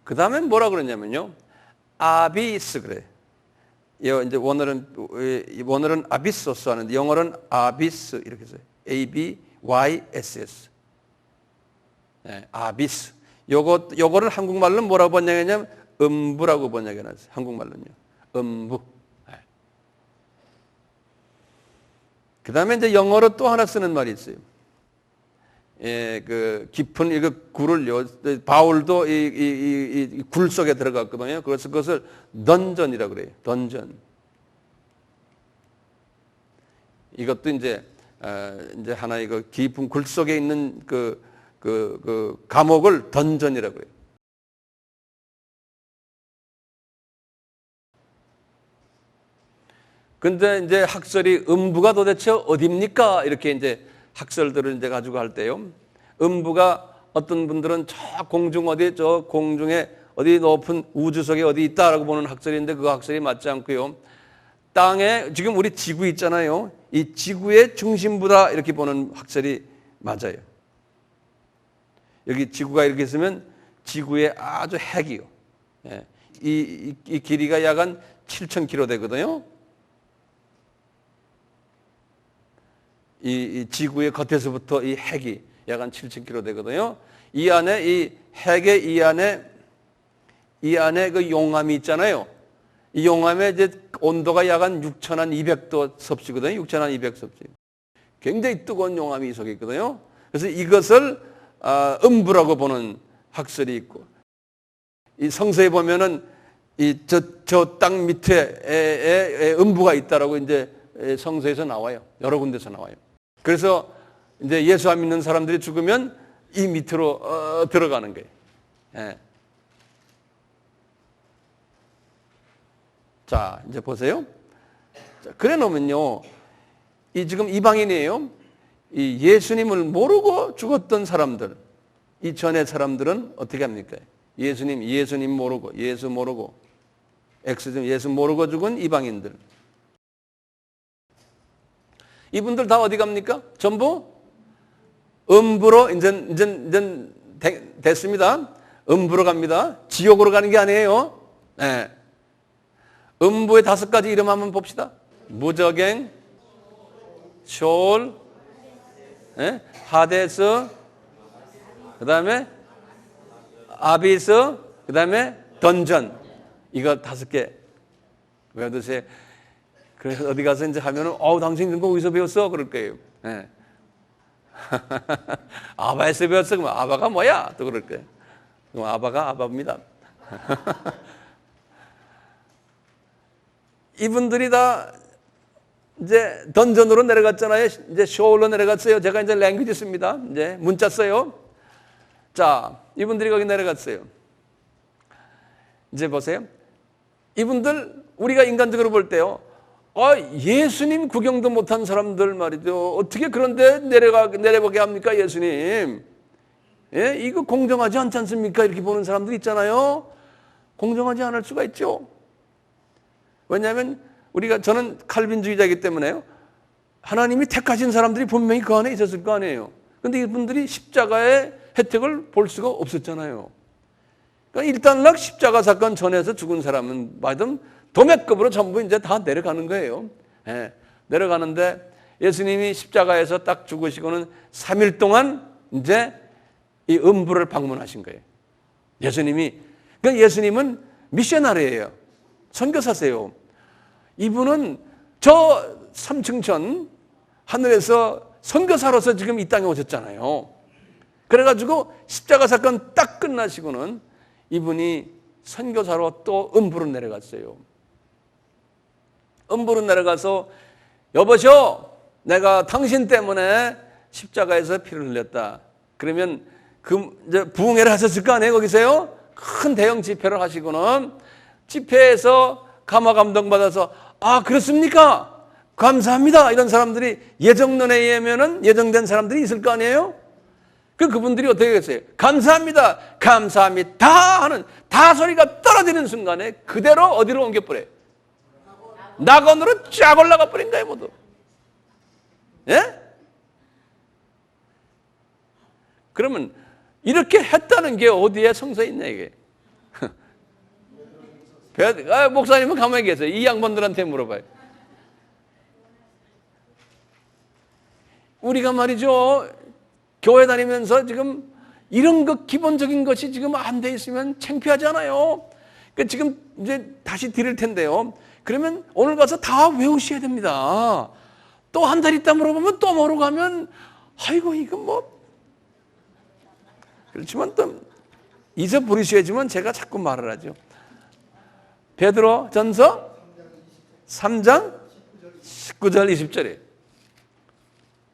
그 다음에 뭐라 그러냐면요. 아비스 그래요. 이제 원어는 아비소스 하는데 영어로는 아비스 이렇게 써요. A-B-Y-S-S. 네, 아비스. 요거를 한국말로 뭐라고 번역하냐면 음부라고 번역해놨어요. 한국말로는요. 음부. 네. 그 다음에 이제 영어로 또 하나 쓰는 말이 있어요. 예, 그 깊은 이거 굴을요. 바울도 이 굴 속에 들어갔거든요. 그래서 그것을 던전이라고 그래요. 던전. 이것도 이제 하나의 그 깊은 굴 속에 있는 그 감옥을 던전이라고 해요. 근데 이제 학설이 음부가 도대체 어디입니까? 이렇게 이제 학설들을 이제 가지고 할 때요. 음부가 어떤 분들은 저 공중 어디 저 공중에 어디 높은 우주 속에 어디 있다라고 보는 학설인데 그 학설이 맞지 않고요. 땅에 지금 우리 지구 있잖아요. 이 지구의 중심부다 이렇게 보는 학설이 맞아요. 여기 지구가 이렇게 있으면 지구의 아주 핵이요. 예. 이 길이가 약 한 7,000km 되거든요. 이 지구의 겉에서부터 이 핵이 약 한 7,000km 되거든요. 이 안에 이 핵의 이 안에 그 용암이 있잖아요. 이 용암의 이제 온도가 약 한 6,200도 섭씨거든요. 6,200섭씨. 굉장히 뜨거운 용암이 이 속에 있거든요. 그래서 이것을 음부라고 보는 학설이 있고, 이 성서에 보면은 이 저 땅 밑에 음부가 있다라고 이제 성서에서 나와요. 여러 군데서 나와요. 그래서 이제 예수 안 믿는 사람들이 죽으면 이 밑으로 들어가는 거예요. 예. 자, 이제 보세요. 자, 그래 놓으면요, 이 지금 이방인이에요. 이 예수님을 모르고 죽었던 사람들, 이 전의 사람들은 어떻게 합니까? 예수님 모르고, 예수 모르고, 엑소즘 예수 모르고 죽은 이방인들. 이분들 다 어디 갑니까? 전부 음부로 이제 됐습니다. 음부로 갑니다. 지옥으로 가는 게 아니에요. 네. 음부의 5가지 이름 한번 봅시다. 무저갱, 쇼올, 네? 하데스, 그 다음에 아비스, 그 다음에 던전. 이거 5개 외워두세요. 그래서 어디 가서 이제 하면은, 당신 그거 어디서 배웠어? 그럴 거예요. 네. 아바에서 배웠어? 그럼 아바가 뭐야? 또 그럴 거예요. 그럼 아바가 아바입니다. 이분들이 다 이제 던전으로 내려갔잖아요. 이제 쇼울로 내려갔어요. 제가 이제 랭귀지 씁니다. 이제 문자 써요. 자, 이분들이 거기 내려갔어요. 이제 보세요. 이분들 우리가 인간적으로 볼 때요. 예수님 구경도 못한 사람들 말이죠. 어떻게 그런데 내려보게 합니까, 예수님? 예? 이거 공정하지 않지 않습니까? 이렇게 보는 사람들 있잖아요. 공정하지 않을 수가 있죠. 왜냐하면 저는 칼빈주의자이기 때문에요. 하나님이 택하신 사람들이 분명히 그 안에 있었을 거 아니에요. 그런데 이분들이 십자가의 혜택을 볼 수가 없었잖아요. 그러니까 일단락 십자가 사건 전에서 죽은 사람은 말든 도매급으로 전부 이제 다 내려가는 거예요. 예, 내려가는데 예수님이 십자가에서 딱 죽으시고는 3일 동안 이제 이 음부를 방문하신 거예요. 그러니까 예수님은 미셔너리예요. 선교사세요. 이분은 저 삼층천 하늘에서 선교사로서 지금 이 땅에 오셨잖아요. 그래가지고 십자가 사건 딱 끝나시고는 이분이 선교사로 또 음부로 내려갔어요. 음부로 내려가서 여보시오, 내가 당신 때문에 십자가에서 피를 흘렸다. 그러면 이제 부흥회를 하셨을 거 아니에요, 거기서요? 큰 대형 집회를 하시고는 집회에서 감화 감동받아서 그렇습니까? 감사합니다. 이런 사람들이 예정론에 의하면은 예정된 사람들이 있을 거 아니에요? 그분들이 어떻게 했어요? 감사합니다. 감사합니다. 하는 다 소리가 떨어지는 순간에 그대로 어디로 옮겨버려요? 낙원으로 쫙 올라가 버린 거예요, 모두. 예? 그러면 이렇게 했다는 게 어디에 성서에 있냐, 이게. 목사님은 가만히 계세요. 이 양반들한테 물어봐요. 우리가 말이죠, 교회 다니면서 지금 이런 것 기본적인 것이 지금 안 돼 있으면 창피하잖아요. 그러니까 지금 이제 다시 드릴 텐데요. 그러면 오늘 가서 다 외우셔야 됩니다. 또 한 달 있다 물어보면 또 모르고 가면 아이고 이거 뭐 그렇지만 또 잊어버리셔야지만 제가 자꾸 말을 하죠. 베드로 전서 3장 19절 20절에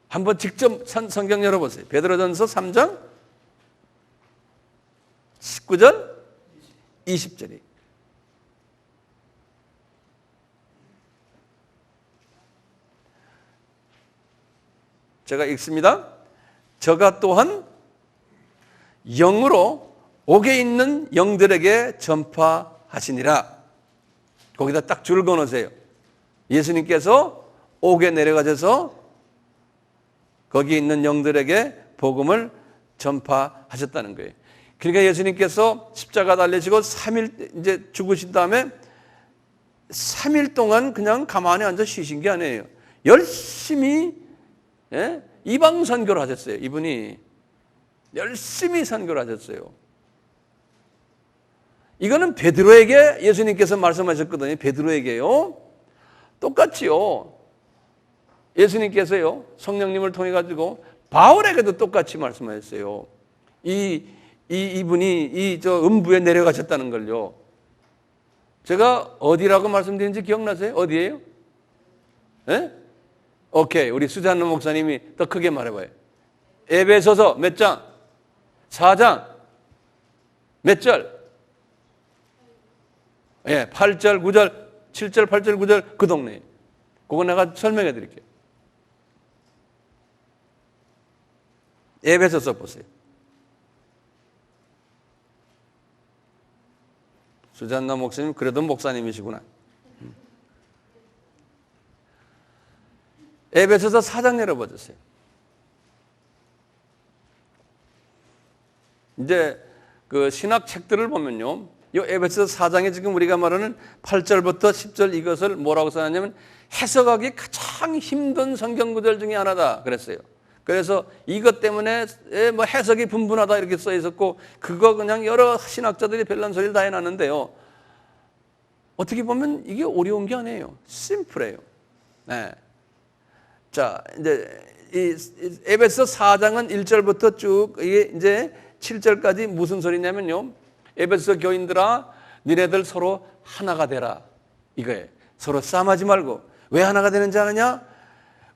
한번 직접 성경 열어보세요. 베드로 전서 3장 19절 20절이 제가 읽습니다. 저가 또한 영으로 옥에 있는 영들에게 전파하시니라. 거기다 딱 줄 그어놓으세요. 예수님께서 옥에 내려가셔서 거기 있는 영들에게 복음을 전파하셨다는 거예요. 그러니까 예수님께서 십자가 달리시고 3일 이제 죽으신 다음에 3일 동안 그냥 가만히 앉아 쉬신 게 아니에요. 열심히 이방 선교를 하셨어요. 이분이 열심히 선교를 하셨어요. 이거는 베드로에게 예수님께서 말씀하셨거든요. 베드로에게요. 똑같이요. 예수님께서요. 성령님을 통해 가지고 바울에게도 똑같이 말씀하셨어요. 이분이 저 음부에 내려가셨다는 걸요. 제가 어디라고 말씀드린지 기억나세요? 어디예요? 예? 오케이. 우리 수잔노 목사님이 더 크게 말해봐요. 에베소서 몇 장? 4장. 몇 절? 예, 8절, 9절, 7절, 8절, 9절 그 동네. 그거 내가 설명해 드릴게요. 에베소서 보세요. 수잔나 목사님 그래도 목사님이시구나. 에베소서 4장 내려봐주세요. 이제 그 신학 책들을 보면요. 이 에베소서 4장에 지금 우리가 말하는 8절부터 10절 이것을 뭐라고 써놨냐면 해석하기 가장 힘든 성경 구절 중에 하나다 그랬어요. 그래서 이것 때문에 뭐 해석이 분분하다 이렇게 써 있었고 그거 그냥 여러 신학자들이 별난 소리를 다 해놨는데요. 어떻게 보면 이게 어려운 게 아니에요. 심플해요. 네. 자, 이제 이 에베소 4장은 1절부터 쭉 이게 이제 7절까지 무슨 소리냐면요. 에베소 교인들아, 니네들 서로 하나가 되라. 이거예요. 서로 싸움하지 말고. 왜 하나가 되는지 아느냐?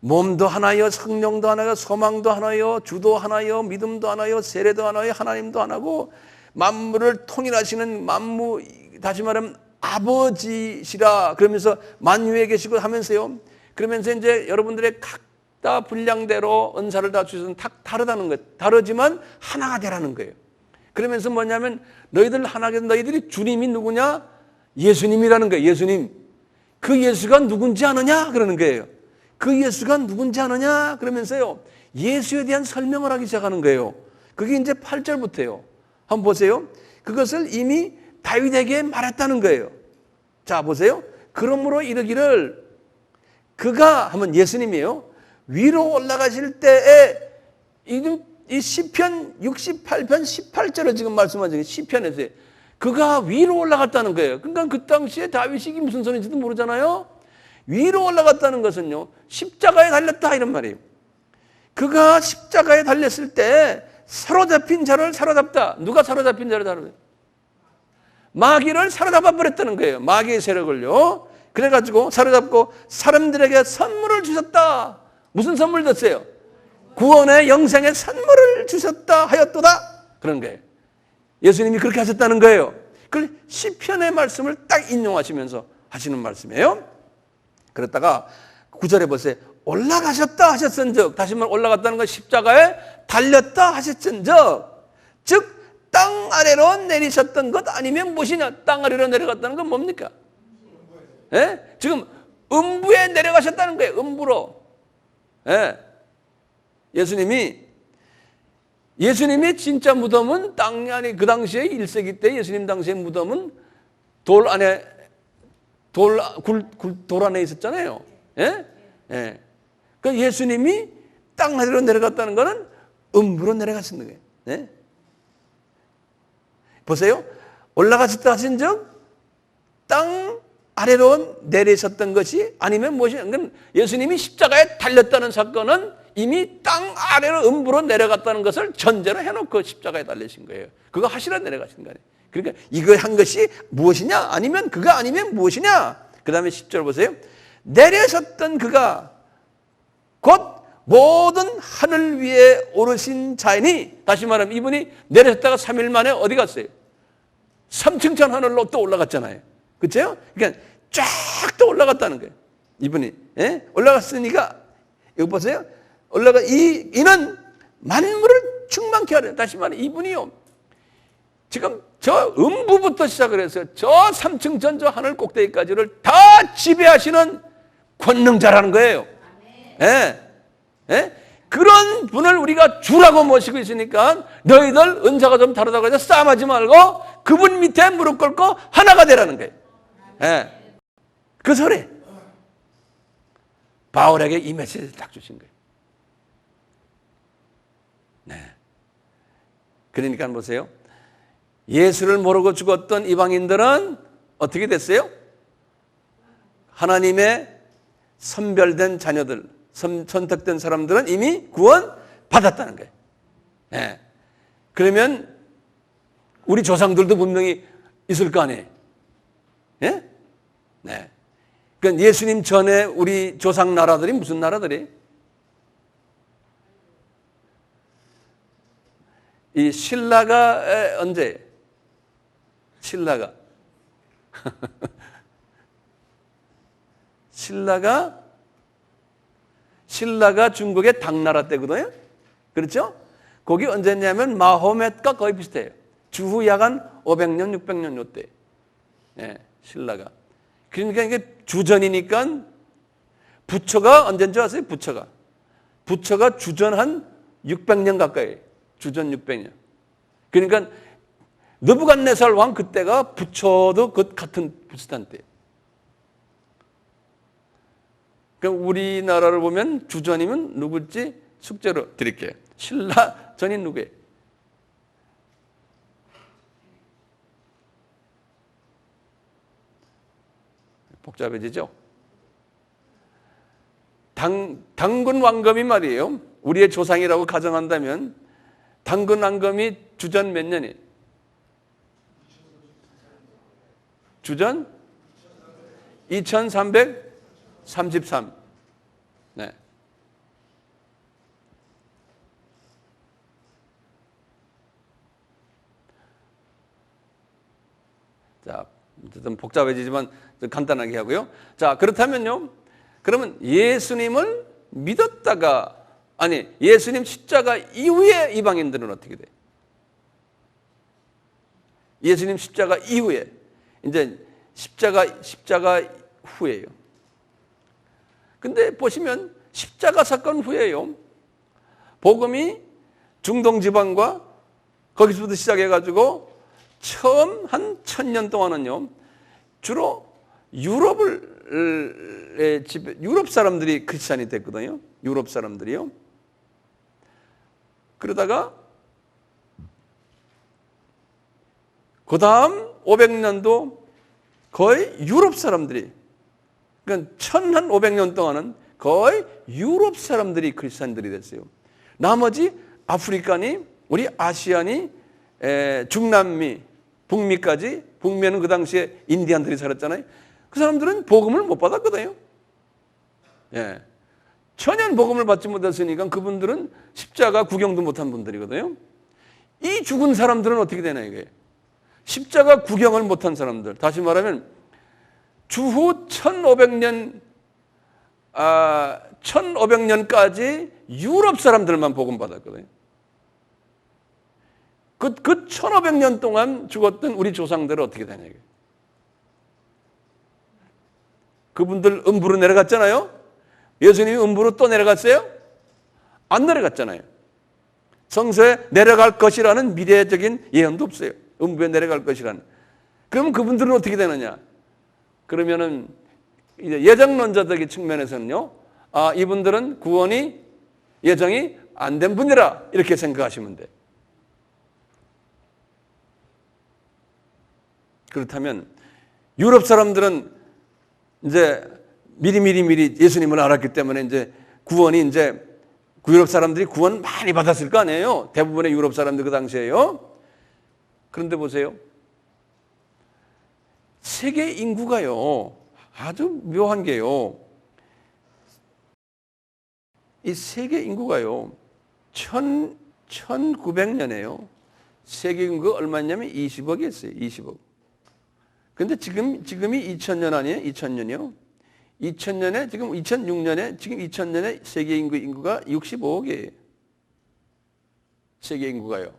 몸도 하나요, 성령도 하나요, 소망도 하나요, 주도 하나요, 믿음도 하나요, 세례도 하나요, 하나님도 하나고 만물을 통일하시는 만무, 다시 말하면 아버지시라 그러면서 만유에 계시고 하면서요. 그러면서 이제 여러분들의 각자 분량대로 은사를 다 주셔서 다르다는 거예요. 다르지만 하나가 되라는 거예요. 그러면서 뭐냐면 너희들 하나가 된 너희들이 주님이 누구냐? 예수님이라는 거예요. 예수님. 그 예수가 누군지 아느냐? 그러는 거예요. 그 예수가 누군지 아느냐? 그러면서요. 예수에 대한 설명을 하기 시작하는 거예요. 그게 이제 8절부터예요. 한번 보세요. 그것을 이미 다윗에게 말했다는 거예요. 자, 보세요. 그러므로 이르기를 그가 하면 예수님이에요. 위로 올라가실 때에 이 시편 68편 18절을 지금 말씀하신 시편에서 그가 위로 올라갔다는 거예요. 그러니까 그 당시에 다윗이 무슨 소리인지도 모르잖아요. 위로 올라갔다는 것은요. 십자가에 달렸다 이런 말이에요. 그가 십자가에 달렸을 때 사로잡힌 자를 사로잡다. 누가 사로잡힌 자를 사로잡다? 마귀를 사로잡아 버렸다는 거예요. 마귀의 세력을요. 그래가지고 사로잡고 사람들에게 선물을 주셨다. 무슨 선물 줬어요? 구원의 영생의 선물을 주셨다 하였도다. 그런 거예요. 예수님이 그렇게 하셨다는 거예요. 그걸 시편의 말씀을 딱 인용하시면서 하시는 말씀이에요. 그랬다가 9절에 보세요. 올라가셨다 하셨은즉, 다시 말해 올라갔다는 건 십자가에 달렸다 하셨은즉, 즉 땅 아래로 내리셨던 것 아니면 무엇이냐? 땅 아래로 내려갔다는 건 뭡니까? 예? 지금 음부에 내려가셨다는 거예요. 음부로. 예. 예수님이 진짜 무덤은 땅 안에 그 당시에 1세기 때 예수님 당시의 무덤은 돌 안에 돌 안에 있었잖아요. 예? 예. 그 예수님이 땅 아래로 내려갔다는 것은 음부로 내려가신 거예요. 예? 보세요. 올라가셨다 하신즉 땅 아래로 내리셨던 것이 아니면 무엇이 예수님이 십자가에 달렸다는 사건은 이미 땅 아래로 음부로 내려갔다는 것을 전제로 해놓고 십자가에 달리신 거예요. 그거 하시라 내려가신 거예요. 그러니까 이거 한 것이 무엇이냐? 아니면 그거 아니면 무엇이냐? 그 다음에 10절 보세요. 내려섰던 그가 곧 모든 하늘 위에 오르신 자이니, 다시 말하면 이분이 내려섰다가 3일 만에 어디 갔어요? 3층천 하늘로 또 올라갔잖아요. 그렇죠? 그러니까 쫙 또 올라갔다는 거예요. 이분이. 예? 올라갔으니까 여기 보세요. 이는 만물을 충만케 하려. 다시 말해 이분이요. 지금 저 음부부터 시작을 해서 저 3층천 저 하늘 꼭대기까지를 다 지배하시는 권능자라는 거예요. 예. 예? 그런 분을 우리가 주라고 모시고 있으니까 너희들 은사가 좀 다르다고 해서 싸움하지 말고 그분 밑에 무릎 꿇고 하나가 되라는 거예요. 예. 그 소리. 바울에게 이 메시지를 딱 주신 거예요. 네. 그러니까 보세요. 예수를 모르고 죽었던 이방인들은 어떻게 됐어요? 하나님의 선별된 자녀들, 선택된 사람들은 이미 구원 받았다는 거예요. 네. 그러면 우리 조상들도 분명히 있을 거 아니에요. 예? 네. 그러니까 예수님 전에 우리 조상 나라들이 무슨 나라들이? 이 신라가 언제? 신라가 신라가 중국의 당나라 때거든요. 그렇죠? 거기 언제냐면 마호멧과 거의 비슷해요. 주후 약 한 500년, 600년 요때. 예, 신라가. 그러니까 이게 주전이니까 부처가 언제인지 아세요? 부처가 주전 한 600년 가까이. 주전 600년. 그러니까 느부갓네살 왕 그때가 부처도 그 같은 비슷한 때. 그러니까 우리나라를 보면 주전이면 누굴지 숙제로 드릴게요. 신라 전이 누구예요? 복잡해지죠? 당군 왕검이 말이에요. 우리의 조상이라고 가정한다면 당군 왕검이 주전 몇 년이에요? 주전 2333. 네. 자, 좀 복잡해지지만 좀 간단하게 하고요. 자, 그렇다면요. 그러면 예수님을 믿었다가 예수님 십자가 이후에 이방인들은 어떻게 돼요? 예수님 십자가 이후에 이제 십자가 후에요. 근데 보시면 십자가 사건 후에요. 복음이 중동 지방과 거기서부터 시작해가지고 처음 한 1000년 동안은요. 주로 유럽 사람들이 크리스찬이 됐거든요. 유럽 사람들이요. 그러다가 그 다음 500년도 거의 유럽 사람들이, 그러니까 1500년 동안은 거의 유럽 사람들이 크리스찬들이 됐어요. 나머지 아프리카니, 우리 아시아니, 중남미, 북미까지, 북미는 그 당시에 인디안들이 살았잖아요. 그 사람들은 복음을 못 받았거든요. 예. 천연 복음을 받지 못했으니까 그분들은 십자가 구경도 못한 분들이거든요. 이 죽은 사람들은 어떻게 되나 이게? 십자가 구경을 못한 사람들. 다시 말하면 주후 1500년까지 유럽 사람들만 복음 받았거든요. 그 1500년 동안 죽었던 우리 조상들은 어떻게 되냐 이게? 그분들 음부로 내려갔잖아요. 예수님이 음부로 또 내려갔어요? 안 내려갔잖아요. 성서에 내려갈 것이라는 미래적인 예언도 없어요. 음부에 내려갈 것이라는. 그러면 그분들은 어떻게 되느냐? 그러면은 이제 예정론자적인 측면에서는요. 이분들은 구원이 예정이 안 된 분이라 이렇게 생각하시면 돼. 그렇다면 유럽 사람들은 이제 미리 예수님을 알았기 때문에 이제 구원이 이제 유럽 사람들이 구원 많이 받았을 거 아니에요. 대부분의 유럽 사람들 그 당시에요. 그런데 보세요. 세계 인구가요. 아주 묘한 게요. 이 세계 인구가요. 1900년에요. 세계 인구가 얼마냐면 20억이었어요. 20억. 근데 지금이 2000년 아니에요? 2000년이요. 2000년에 지금 2006년에 지금 2000년에 세계 인구가 65억이에요. 세계 인구가요.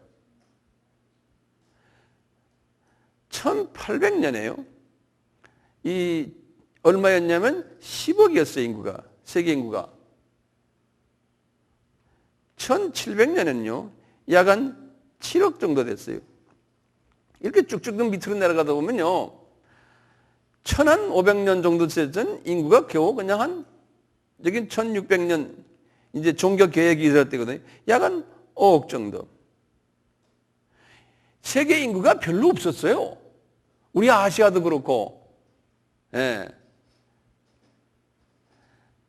1800년에요. 이 얼마였냐면 10억이었어요, 인구가. 세계 인구가. 1700년에는요, 약 한 7억 정도 됐어요. 이렇게 쭉쭉 밑으로 내려가다 보면요, 1500년 정도 되던 인구가 겨우 그냥 한, 여긴 1600년, 이제 종교 개혁이 일어났거든요. 약 한 5억 정도. 세계 인구가 별로 없었어요. 우리 아시아도 그렇고, 예.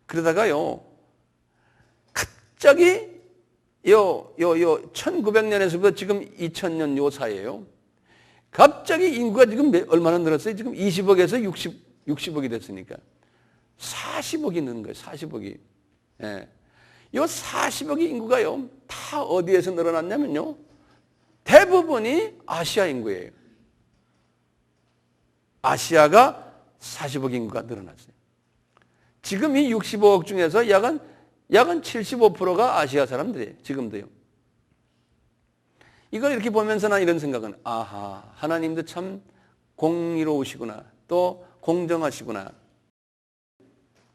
그러다가요, 갑자기 1900년에서부터 지금 2000년 요 사이에요. 갑자기 인구가 지금 얼마나 늘었어요? 지금 20억에서 60억이 됐으니까. 40억이 는 거예요, 40억이. 예. 요 40억의 인구가요, 다 어디에서 늘어났냐면요, 대부분이 아시아 인구예요. 아시아가 40억 인구가 늘어났어요. 지금 이 65억 중에서 약 한 75%가 아시아 사람들이에요. 지금도요. 이걸 이렇게 보면서 난 이런 생각은, 아하, 하나님도 참 공의로우시구나. 또 공정하시구나.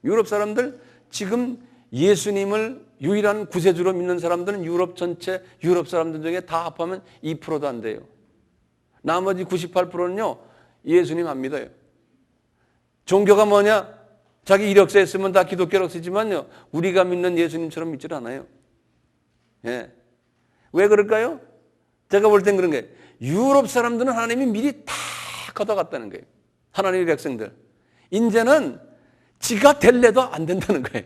유럽 사람들, 지금 예수님을 유일한 구세주로 믿는 사람들은 유럽 전체, 유럽 사람들 중에 다 합하면 2%도 안 돼요. 나머지 98%는요, 예수님 안 믿어요. 종교가 뭐냐? 자기 이력서에 쓰면 다 기독교라고 쓰지만요, 우리가 믿는 예수님처럼 믿질 않아요. 예. 왜 그럴까요? 제가 볼 땐 그런 거예요. 유럽 사람들은 하나님이 미리 다 걷어갔다는 거예요. 하나님의 백성들. 이제는 지가 될래도 안 된다는 거예요.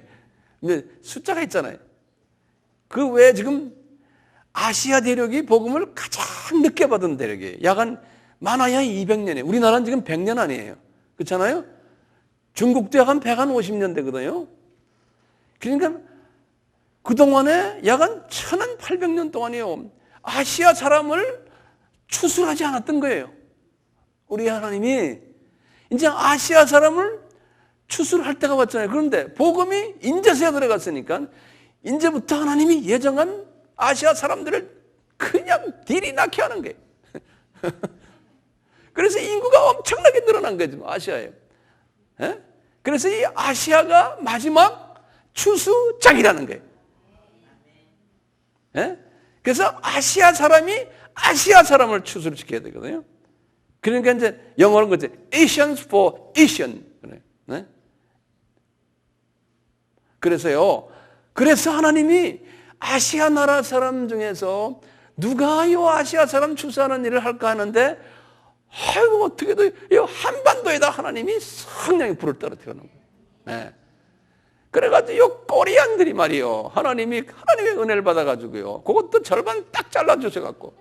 근데 숫자가 있잖아요. 그 외에 지금 아시아 대륙이 복음을 가장 늦게 받은 대륙이에요. 약 한 많아야 200년이에요. 우리나라는 지금 100년 아니에요. 그렇잖아요? 중국도 약 한 150년 되거든요. 그러니까 그동안에 약 한 1800년 동안이요, 아시아 사람을 추수하지 않았던 거예요. 우리 하나님이 이제 아시아 사람을 추수할 때가 왔잖아요. 그런데 복음이 인제서야 들어갔으니까 이제부터 하나님이 예정한 아시아 사람들을 그냥 딜이 낳게 하는 거예요. 그래서 인구가 엄청나게 늘어난 거죠, 아시아에. 예? 그래서 이 아시아가 마지막 추수장이라는 거예요. 예? 그래서 아시아 사람이 아시아 사람을 추수를 시켜야 되거든요. 그러니까 이제 영어로 그러지, Asians for Asian. 네? 그래서요, 그래서 하나님이 아시아 나라 사람 중에서 누가 요 아시아 사람 추수하는 일을 할까 하는데, 아이고, 어떻게도 이 한반도에다 하나님이 성령의 불을 떨어뜨려 놓은 거예요. 네. 그래가지고 요 코리안들이 말이요, 하나님의 은혜를 받아가지고요, 그것도 절반 딱 잘라주셔갖고,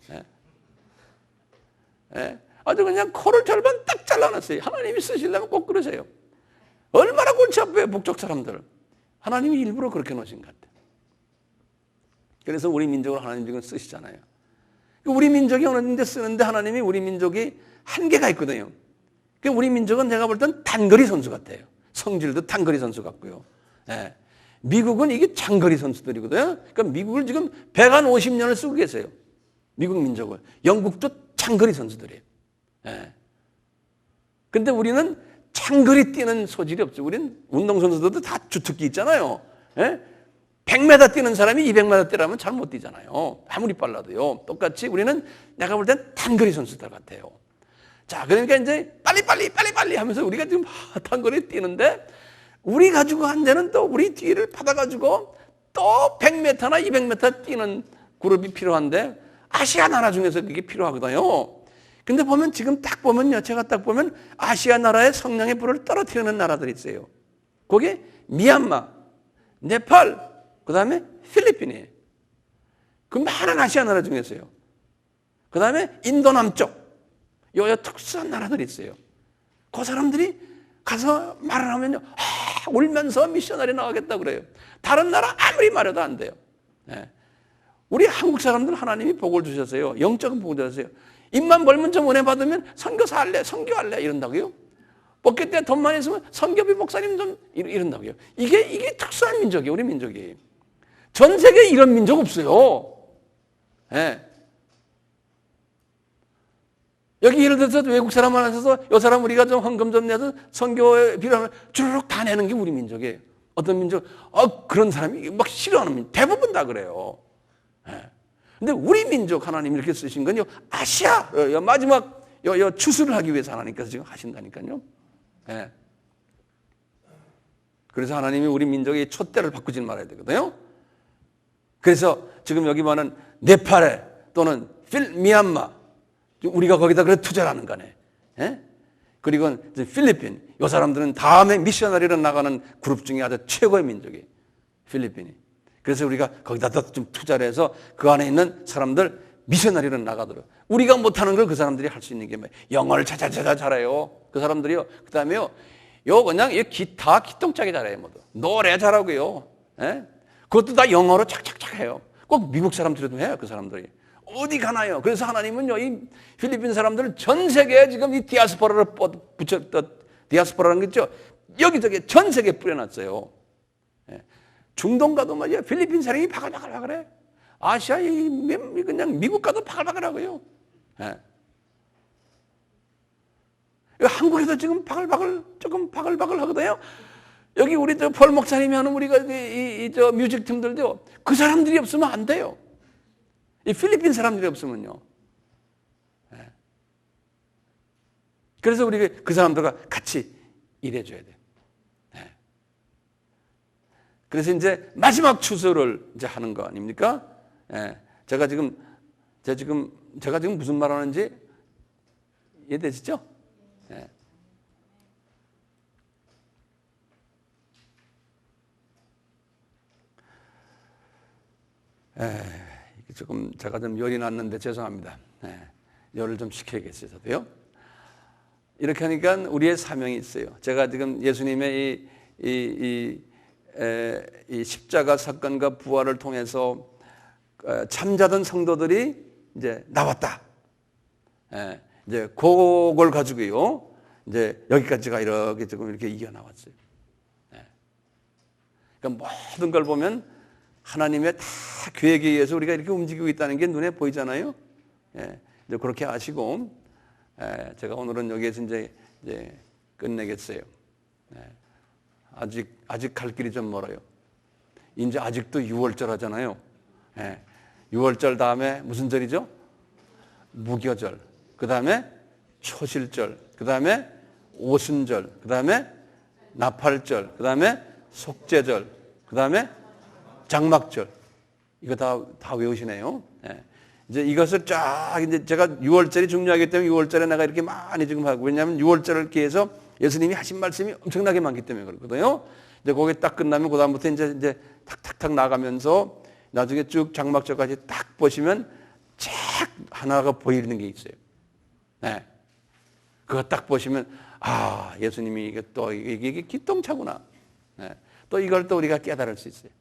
네. 네. 아주 그냥 코를 절반 딱 잘라놨어요. 하나님이 쓰시려면 꼭 그러세요. 얼마나 골치 아파요, 북쪽 사람들. 하나님이 일부러 그렇게 놓으신 것 같아요. 그래서 우리 민족을 하나님 지금 쓰시잖아요. 우리 민족이 어느 데 쓰는데 하나님이 우리 민족이 한계가 있거든요. 우리 민족은 제가 볼 땐 단거리 선수 같아요. 성질도 단거리 선수 같고요. 예. 미국은 이게 장거리 선수들이거든요. 그러니까 미국을 지금 150년을 쓰고 계세요. 미국 민족을. 영국도 장거리 선수들이에요. 예. 근데 우리는 장거리 뛰는 소질이 없죠. 우리는 운동선수들도 다 주특기 있잖아요. 예? 100m 뛰는 사람이 200m 뛰라면 잘 못 뛰잖아요. 아무리 빨라도요. 똑같이 우리는 내가 볼 땐 단거리 선수들 같아요. 자, 그러니까 이제 빨리 하면서 우리가 지금 단거리 뛰는데, 우리 가지고 한 데는 또 우리 뒤를 받아가지고 또 100m나 200m 뛰는 그룹이 필요한데, 아시아 나라 중에서 그게 필요하거든요. 근데 보면 지금 딱 보면요, 제가 딱 보면 아시아 나라의 성령의 불을 떨어뜨리는 나라들이 있어요. 그게 미얀마, 네팔, 그 다음에 필리핀이에요. 그 많은 아시아 나라 중에서요. 그 다음에 인도 남쪽, 요 특수한 나라들이 있어요. 그 사람들이 가서 말을 하면요, 울면서 미셔너리 나가겠다 그래요. 다른 나라 아무리 말해도 안 돼요. 네. 우리 한국 사람들 하나님이 복을 주셨어요. 영적인 복을 주셨어요. 입만 벌면 좀 은혜 받으면 선교사 할래, 선교할래 이런다고요. 뽑기 때 돈 많이 있으면 선교비 목사님 좀 이런다고요. 이게 특수한 민족이에요, 우리 민족이. 전 세계에 이런 민족 없어요. 네. 여기 예를 들어서 외국 사람 하나 있어서 이 사람 우리가 좀 헌금 좀 내서 선교에 필요하면 주르륵 다 내는 게 우리 민족이에요. 어떤 민족, 그런 사람이 막 싫어하는 민족, 대부분 다 그래요. 예. 근데 우리 민족 하나님 이렇게 쓰신 건요, 아시아, 마지막 추수를 하기 위해서 하나님께서 지금 하신다니까요. 예. 그래서 하나님이 우리 민족의 촛대를 바꾸지 말아야 되거든요. 그래서 지금 여기 많은 네팔에 또는 미얀마, 우리가 거기다 그래 투자를 하는 거네. 예? 그리고 필리핀, 이 사람들은 다음에 미셔너리로 나가는 그룹 중에 아주 최고의 민족이에요. 필리핀이. 그래서 우리가 거기다 좀 투자를 해서 그 안에 있는 사람들 미셔너리로 나가도록. 우리가 못하는 걸 그 사람들이 할 수 있는 게 뭐예요? 영어를 잘해요. 그 사람들이요. 그 다음에요. 그냥 기타, 기똥차게 잘해요. 모두. 노래 잘하고요. 예? 그것도 다 영어로 착착착 해요. 꼭 미국 사람들도 해요. 그 사람들이. 어디 가나요? 그래서 하나님은요, 이 필리핀 사람들을 전 세계에 지금 이 디아스포라를 디아스포라는 게 있죠? 여기저기 전 세계에 뿌려놨어요. 예. 중동 가도 말이야, 필리핀 사람이 바글바글바글해. 아시아, 그냥 미국 가도 바글바글하고요. 예. 한국에도 지금 조금 바글바글 하거든요. 여기 우리 폴 목사님이 하는 우리가 저 뮤직 팀들도 그 사람들이 없으면 안 돼요. 이 필리핀 사람들이 없으면요. 네. 그래서 우리 그 사람들과 같이 일해줘야 돼요. 네. 그래서 이제 마지막 추수를 이제 하는 거 아닙니까? 네. 제가 지금 무슨 말 하는지 이해되시죠? 네. 조금 제가 좀 열이 났는데 죄송합니다. 열을 좀 식혀야겠어요. 이렇게 하니까 우리의 사명이 있어요. 제가 지금 예수님의 이 십자가 사건과 부활을 통해서 잠자던 성도들이 이제 나왔다. 이제 그걸 가지고요. 이제 여기까지가 이렇게 조금 이렇게 이겨 나왔어요. 그러니까 모든 걸 보면 하나님의 다 계획에 의해서 우리가 이렇게 움직이고 있다는 게 눈에 보이잖아요. 이제 그렇게 아시고, 제가 오늘은 여기에서 이제 끝내겠어요. 아직 갈 길이 좀 멀어요. 이제 아직도 6월절 하잖아요. 6월절 다음에 무슨 절이죠? 무교절. 그 다음에 초실절. 그 다음에 오순절. 그 다음에 나팔절. 그 다음에 속죄절. 그 다음에 장막절. 이거 다 외우시네요. 이제 이것을 쫙, 이제 제가 6월절이 중요하기 때문에 6월절에 내가 이렇게 많이 지금 하고, 왜냐하면 6월절을 기해서 예수님이 하신 말씀이 엄청나게 많기 때문에 그렇거든요. 이제 거기 딱 끝나면 그다음부터 이제 탁탁탁 나가면서 나중에 쭉 장막절까지 딱 보시면 쫙 하나가 보이는 게 있어요. 그거 딱 보시면, 예수님이 이게 기똥차구나. 또 이걸 또 우리가 깨달을 수 있어요.